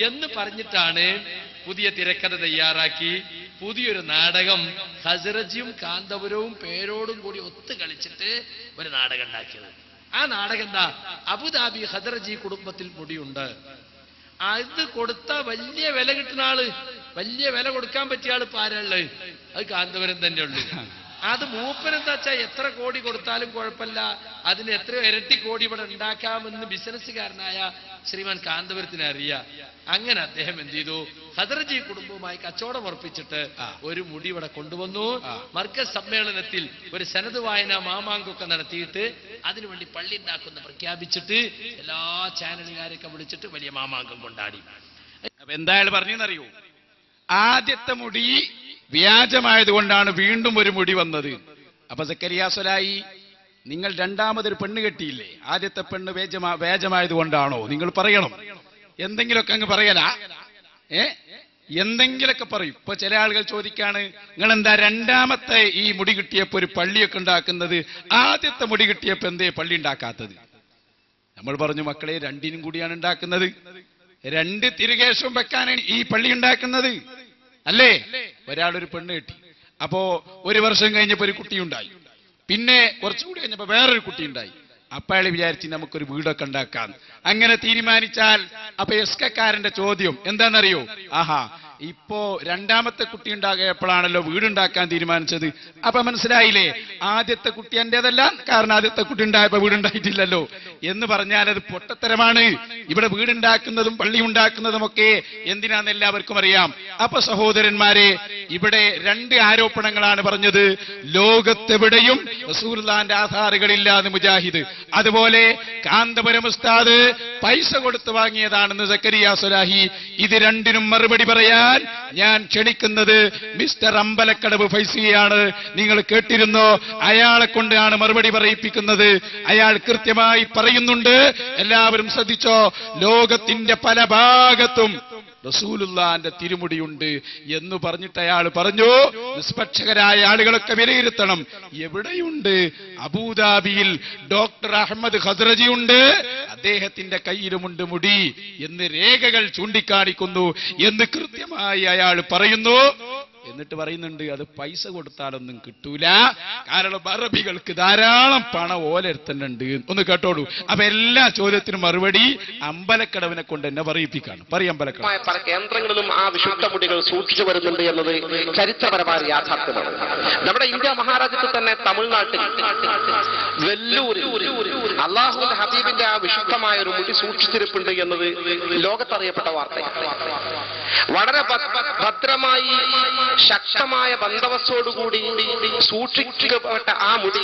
എന്ന് പറഞ്ഞിട്ടാണ് പുതിയ തിരക്കഥ തയ്യാറാക്കി പുതിയൊരു നാടകം ഖസ്റജിയും കാന്തപുരവും പേരോടും കൂടി ഒത്തു കളിച്ചിട്ട് ഒരു നാടകം ഉണ്ടാക്കിയത്. ആ നാടകം എന്താ? അബുദാബി ഖസ്റജി കുടുംബത്തിൽ മുടിയുണ്ട്, അത് കൊടുത്താ വലിയ വില കിട്ടുന്ന ആള്, വലിയ വില കൊടുക്കാൻ പറ്റിയ ആള് പാരള്ളത് അത് കാന്തപുരം തന്നെ ഉള്ളു. അത് മൂപ്പരെന്താ വെച്ചാൽ എത്ര കോടി കൊടുത്താലും കുഴപ്പമില്ല, അതിന് എത്രയോ ഇരട്ടി കോടി ഇവിടെ ഉണ്ടാക്കാമെന്ന് ബിസിനസ്സുകാരനായ ശ്രീമാൻ കാന്തപുരത്തിന് അറിയാം. അങ്ങനെ അദ്ദേഹം എന്ത് ചെയ്തു? ഖസ്റജി കുടുംബവുമായി കച്ചവടം ഉറപ്പിച്ചിട്ട് ഒരു മുടി ഇവിടെ കൊണ്ടുവന്നു. മർക്കസ് സമ്മേളനത്തിൽ ഒരു സനത് വായന മാമാങ്കൊക്കെ നടത്തിയിട്ട് അതിനുവേണ്ടി പള്ളി ഉണ്ടാക്കുന്ന പ്രഖ്യാപിച്ചിട്ട് എല്ലാ ചാനലുകാരെയൊക്കെ വിളിച്ചിട്ട് വലിയ മാമാങ്കം കൊണ്ടാടി. അപ്പൊ എന്തായാലും പറഞ്ഞെന്നറിയോ? ആദ്യത്തെ മുടി വ്യാജമായതുകൊണ്ടാണ് വീണ്ടും ഒരു മുടി വന്നത്. അപ്പൊ സക്കരിയാസ്വലായി, നിങ്ങൾ രണ്ടാമതൊരു പെണ്ണ് കെട്ടിയില്ലേ, ആദ്യത്തെ പെണ്ണ് വ്യാജമായതുകൊണ്ടാണോ? നിങ്ങൾ പറയണം, എന്തെങ്കിലുമൊക്കെ അങ്ങ് പറയലാ. എന്തെങ്കിലൊക്കെ പറയും. ഇപ്പൊ ചില ആളുകൾ ചോദിക്കാണ്, നിങ്ങൾ എന്താ രണ്ടാമത്തെ ഈ മുടി കിട്ടിയപ്പോ ഒരു പള്ളിയൊക്കെ ഉണ്ടാക്കുന്നത്, ആദ്യത്തെ മുടി കിട്ടിയപ്പോ എന്തേ പള്ളി ഉണ്ടാക്കാത്തത്? നമ്മൾ പറഞ്ഞു, മക്കളെ രണ്ടിനും കൂടിയാണ് ഉണ്ടാക്കുന്നത്, രണ്ട് തിരുകേശവും വെക്കാനാണ് ഈ പള്ളി ഉണ്ടാക്കുന്നത്, അല്ലേ? ഒരാളൊരു പെണ്ണ് കെട്ടി, അപ്പോ ഒരു വർഷം കഴിഞ്ഞപ്പോ ഒരു കുട്ടിയുണ്ടായി, പിന്നെ കുറച്ചുകൂടി കഴിഞ്ഞപ്പോ വേറൊരു കുട്ടി ഉണ്ടായി. അപ്പൊ അയാൾ വിചാരിച്ച് നമുക്കൊരു വീടൊക്കെ ഉണ്ടാക്കാം. അങ്ങനെ തീരുമാനിച്ചാൽ അപ്പൊ എസ്കക്കാരന്റെ ചോദ്യം എന്താണെന്നറിയോ? ആഹാ, ഇപ്പോ രണ്ടാമത്തെ കുട്ടി ഉണ്ടായപ്പോഴാണല്ലോ വീടുണ്ടാക്കാൻ തീരുമാനിച്ചത്. അപ്പൊ മനസ്സിലായില്ലേ, ആദ്യത്തെ കുട്ടി എന്റേതല്ല, കാരണം ആദ്യത്തെ കുട്ടി ഉണ്ടായപ്പോ വീടുണ്ടായിട്ടില്ലല്ലോ എന്ന് പറഞ്ഞാൽ അത് പൊട്ടത്തരമാണ്. ഇവിടെ വീടുണ്ടാക്കുന്നതും പള്ളി ഉണ്ടാക്കുന്നതും ഒക്കെ എന്തിനാന്ന് എല്ലാവർക്കും അറിയാം. അപ്പൊ സഹോദരന്മാരെ, ഇവിടെ രണ്ട് ആരോപണങ്ങളാണ് പറഞ്ഞത്. ലോകത്തെവിടെയും റസൂലുള്ളാഹിന്റെ ആധാറുകളില്ല എന്ന് മുജാഹിദ്, അതുപോലെ കാന്തപുരം ഉസ്താദ് പൈസ കൊടുത്ത് വാങ്ങിയതാണെന്ന് സക്കരിയ സ്വലാഹി. ഇത് രണ്ടിനും മറുപടി പറയാൻ ഞാൻ ക്ഷണിക്കുന്നത് മിസ്റ്റർ അമ്പലക്കടവ് ഫൈസിയാണ്. നിങ്ങൾ കേട്ടിരുന്നോ? അയാളെ കൊണ്ടാണ് മറുപടി പറയിപ്പിക്കുന്നത്. അയാൾ കൃത്യമായി പറയുന്നുണ്ട്, എല്ലാവരും ശ്രദ്ധിച്ചോ, ലോകത്തിന്റെ പല ഭാഗത്തും റസൂലുള്ളാഹിന്റെ തിരുമുടിയുണ്ട് എന്ന് പറഞ്ഞിട്ട് അയാൾ പറഞ്ഞു, നിഷ്പക്ഷകരായ ആളുകളൊക്കെ വിലയിരുത്തണം, എവിടെയുണ്ട്? അബൂദാബിയിൽ ഡോക്ടർ അഹമ്മദ് ഖസ്റജി ഉണ്ട്, അദ്ദേഹത്തിന്റെ കയ്യിലുമുണ്ട് മുടി എന്ന് രേഖകൾ ചൂണ്ടിക്കാണിക്കുന്നു എന്ന് കൃത്യമായി അയാൾ പറയുന്നു. എന്നിട്ട് പറയുന്നുണ്ട്, അത് പൈസ കൊടുത്താലൊന്നും കിട്ടൂല, കാരണം അറബികൾക്ക് ധാരാളം പണം ഓലെടുത്തുന്നുണ്ട്. ഒന്ന് കേട്ടോളൂ. അപ്പൊ എല്ലാ ചോദ്യത്തിനും മറുപടി അമ്പലക്കടവിനെ കൊണ്ട് എന്നെ പറയിപ്പിക്കാണ്. പറയും, അമ്പലക്കടവ് പല കേന്ദ്രങ്ങളിലും ആ വിശുദ്ധ മുടികൾ സൂക്ഷിച്ചു വരുന്നുണ്ട് എന്നത് ചരിത്രപരമായ യാഥാർത്ഥ്യമാണ്. നമ്മുടെ ഇന്ത്യ മഹാരാജ്യത്തിൽ തന്നെ തമിഴ്നാട്ടിൽ വെല്ലൂരിൽ അള്ളാഹുവിന്റെ ഹബീബിന്റെ ആ വിശുദ്ധമായ ഒരു മുടി സൂക്ഷിച്ചിരിപ്പുണ്ട് എന്നത് ലോകത്തറിയപ്പെട്ട വാർത്തയാണ്. വളരെ ഭദ്രമായി ശക്തമായ ബന്ദോബസ്തോടുകൂടി സൂക്ഷിക്കപ്പെട്ട ആ മുടി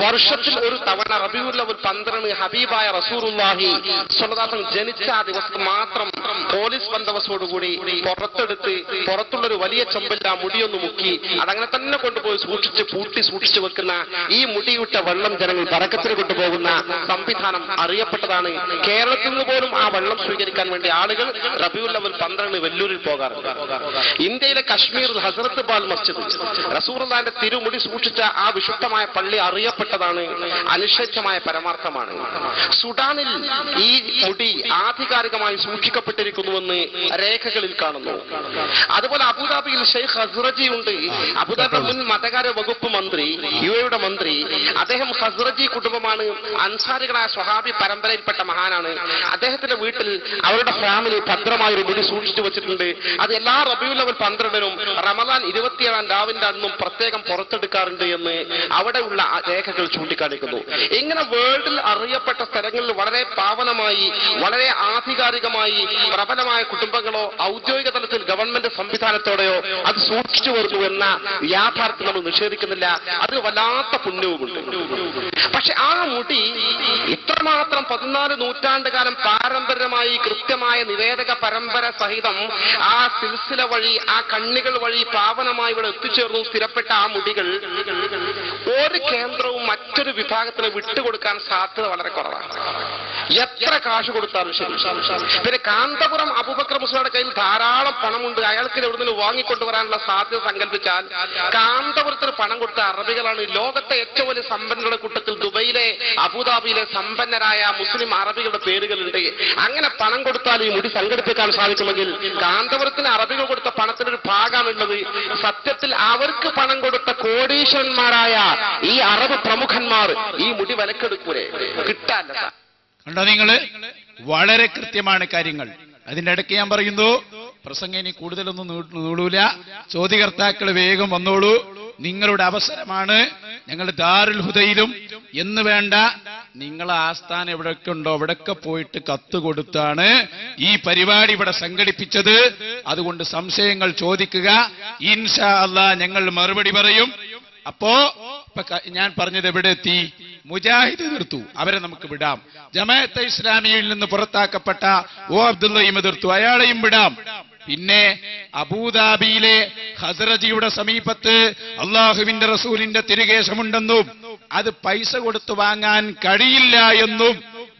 വർഷത്തിൽ ഒരു തവണ റബീഉൽ അവ്വൽ 12 ഹബീബായ റസൂലുള്ളാഹി സ്വല്ലല്ലാഹു അലൈഹി വസല്ലം ജനിച്ച ആ ദിവസത്തിൽ മാത്രം പോലീസ് ബന്ദോബസ്തോടുകൂടി പുറത്തെടുത്ത് പുറത്തുള്ളൊരു വലിയ ചെമ്പിൽ ആ മുടിയൊന്ന് മുക്കി അതങ്ങനെ തന്നെ കൊണ്ടുപോയി സൂക്ഷിച്ചു വെക്കുന്ന ഈ മുടിയിട്ട വെള്ളം ജനങ്ങൾ ബറക്കത്തിന് കൊണ്ടുപോകുന്ന സംവിധാനം അറിയപ്പെട്ടതാണ്. കേരളത്തിൽ നിന്ന് പോലും ആ വെള്ളം സ്വീകരിക്കാൻ വേണ്ടി ആളുകൾ റബീഉൽ അവ്വൽ 12 വെല്ലൂരിൽ പോകാറുണ്ട്. ഇന്ത്യയിലെ കശ്മീർ അഷീർ ഹസ്രത്ത് ബാൽ മസ്ജിദ്, റസൂലുള്ളാഹിന്റെ തിരുമുടി സൂക്ഷിച്ച ആ വിശുദ്ധമായ പള്ളി അറിയപ്പെട്ടതാണ്, അനിഷേധ്യമായ പരമാർത്ഥമാണ്. സുഡാനിൽ ഈ മുടി ആധികാരികമായി സൂക്ഷിക്കപ്പെട്ടിരിക്കുന്നുവെന്ന് രേഖകളിൽ കാണുന്നു. അതുപോലെ അബുദാബിയിൽ ഷെയ്ഖ് ഹസ്റജി ഉണ്ട്. അബുദാബി മുൻ മതകാര്യ വകുപ്പ് മന്ത്രി, യുഎയുടെ മന്ത്രി. അദ്ദേഹം ഹസ്റജി കുടുംബമാണ്, അൻസാരികളായ സ്വഹാബി പരമ്പരയിൽപ്പെട്ട മഹാനാണ്. അദ്ദേഹത്തിന്റെ വീട്ടിൽ അവരുടെ ഫാമിലി ഭദ്രമായ ഒരു മുടി സൂക്ഷിച്ചു വെച്ചിട്ടുണ്ട്. അത് എല്ലാ റബീഉൽ അവൽ 12-നും റമദാൻ 27-ാം രാവിന്റെ അന്നും പ്രത്യേകം പുറത്തെടുക്കാറുണ്ട് എന്ന് അവിടെയുള്ള രേഖകൾ ചൂണ്ടിക്കാണിക്കുന്നു. ഇങ്ങനെ വേൾഡിൽ അറിയപ്പെട്ട സ്ഥലങ്ങളിൽ വളരെ പാവനമായി, വളരെ ആധികാരികമായി പ്രബലമായ കുടുംബങ്ങളോ ഔദ്യോഗിക തലത്തിൽ ഗവൺമെന്റ് സംവിധാനത്തോടെയോ അത് സൂക്ഷിച്ചു വരുന്നു എന്ന യാഥാർത്ഥ്യം നമ്മൾ നിഷേധിക്കുന്നില്ല. അത് വല്ലാത്ത പുണ്യവുമുണ്ട്. പക്ഷെ ആ മുടി ഇത്രമാത്രം 14 നൂറ്റാണ്ട് കാലം പാരമ്പര്യമായി കൃത്യമായ നിവേദക പരമ്പര സഹിതം ആ സിൽസില വഴി, ആ കണ്ണികൾ വഴി പാവനമായി ഇവിടെ എത്തിച്ചേർന്നു സ്ഥിരപ്പെട്ട ആ മുടികൾ ഒരു കേന്ദ്രവും മറ്റൊരു വിഭാഗത്തിന് വിട്ടുകൊടുക്കാൻ സാധ്യത വളരെ കുറവാണ്. എത്ര കാശ് കൊടുത്താലും ശരി. പിന്നെ കാന്തപുരം അബൂബക്കർ മുസ്ലിയുടെ കയ്യിൽ ധാരാളം പണമുണ്ട്, അയാൾക്ക് എവിടുന്ന് വാങ്ങിക്കൊണ്ടുവരാനുള്ള സാധ്യത സങ്കല്പിച്ചാൽ കാന്തപുരത്തിന് പണം കൊടുത്ത അറബികളാണ്. ലോകത്തെ ഏറ്റവും വലിയ സമ്പന്നരുടെ കൂട്ടത്തിൽ ദുബൈയിലെ, അബുദാബിയിലെ സമ്പന്നരായ മുസ്ലിം അറബികളുടെ പേരുകളുണ്ട്. അങ്ങനെ പണം കൊടുത്താൽ ഈ മുടി സംഘടിപ്പിക്കാൻ സാധിക്കുമെങ്കിൽ കാന്തപുരത്തിന് അറബികൾ കൊടുത്ത പണത്തിനൊരു ഭാഗമാണുള്ളത്. സത്യത്തിൽ അവർക്ക് പണം കൊടുത്ത കോടീശ്വരന്മാരായ ഈ അറബ് പ്രമുഖന്മാർ ഈ മുടി വിലക്കെടുക്കൂലേ? കിട്ടാല്ല. കണ്ടോ നിങ്ങള്? വളരെ കൃത്യമാണ് കാര്യങ്ങൾ. അതിന്റെ ഇടയ്ക്ക് ഞാൻ പറയുന്നു, പ്രസംഗം ഇനി കൂടുതലൊന്നും നീളൂല. ചോദ്യകർത്താക്കൾ വേഗം വന്നോളൂ, നിങ്ങളുടെ അവസരമാണ്. ഞങ്ങൾ ദാറുൽ ഹുദയിലും എന്ന് വേണ്ട, നിങ്ങളെ ആസ്ഥാനം എവിടെയൊക്കെ ഉണ്ടോ അവിടെയൊക്കെ പോയിട്ട് കത്ത് കൊടുത്താണ് ഈ പരിപാടി ഇവിടെ സംഘടിപ്പിച്ചത്. അതുകൊണ്ട് സംശയങ്ങൾ ചോദിക്കുക, ഇൻഷാ അല്ലാഹ് ഞങ്ങൾ മറുപടി പറയും. അപ്പോ ഞാൻ പറഞ്ഞത് എവിടെ എത്തി? മുജാഹിദ് എതിർത്തു, അവരെ നമുക്ക് വിടാം. ജമാഅത്തെ ഇസ്ലാമിയിൽ നിന്ന് പുറത്താക്കപ്പെട്ട ഒ അബ്ദുള്ളയും എതിർത്തു, അയാളെയും വിടാം. പിന്നെ അബൂദാബിയിലെ ഹസ്റജിയുടെ സമീപത്ത് അള്ളാഹുവിന്റെ റസൂലിന്റെ തിരുകേശമുണ്ടെന്നും അത് പൈസ കൊടുത്തു വാങ്ങാൻ കഴിയില്ല എന്നും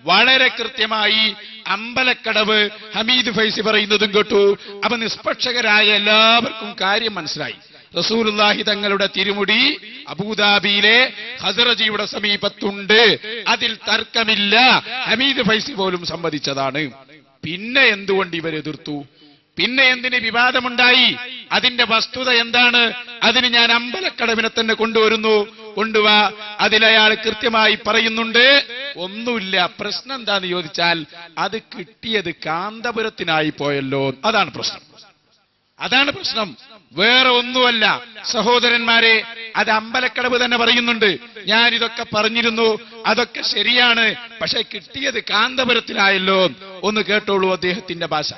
വളരെ കൃത്യമായി അമ്പലക്കടവ് ഹമീദ് ഫൈസി പറയുന്നതും കേട്ടു. അപ്പൊ നിഷ്പക്ഷകരായ എല്ലാവർക്കും കാര്യം മനസ്സിലായി. റസൂലുള്ളാഹി തങ്ങളുടെ തിരുമുടി അബൂദാബിയിലെ ഹസ്റജിയുടെ സമീപത്തുണ്ട്, അതിൽ തർക്കമില്ല. ഹമീദ് ഫൈസി പോലും സമ്മതിച്ചതാണ്. പിന്നെ എന്തുകൊണ്ട് ഇവരെതിർത്തു? പിന്നെ എന്തിന് വിവാദമുണ്ടായി? അതിന്റെ വസ്തുത എന്താണ്? അതിന് ഞാൻ അമ്പലക്കടവിനെ തന്നെ കൊണ്ടുവാ. അതിലയാൾ കൃത്യമായി പറയുന്നുണ്ട്, ഒന്നുമില്ല. പ്രശ്നം എന്താന്ന് ചോദിച്ചാൽ അത് കിട്ടിയത് കാന്തപുരത്തിനായി പോയല്ലോ, അതാണ് പ്രശ്നം. അതാണ് പ്രശ്നം, വേറെ ഒന്നുമല്ല. സഹോദരന്മാരെ, അത് അമ്പലക്കടവ് തന്നെ പറയുന്നുണ്ട്. ഞാൻ ഇതൊക്കെ പറഞ്ഞിരുന്നു, അതൊക്കെ ശരിയാണ്, പക്ഷെ കിട്ടിയത് കാന്തപുരത്തിനായല്ലോ. ഒന്ന് കേട്ടോളൂ അദ്ദേഹത്തിന്റെ ഭാഷ.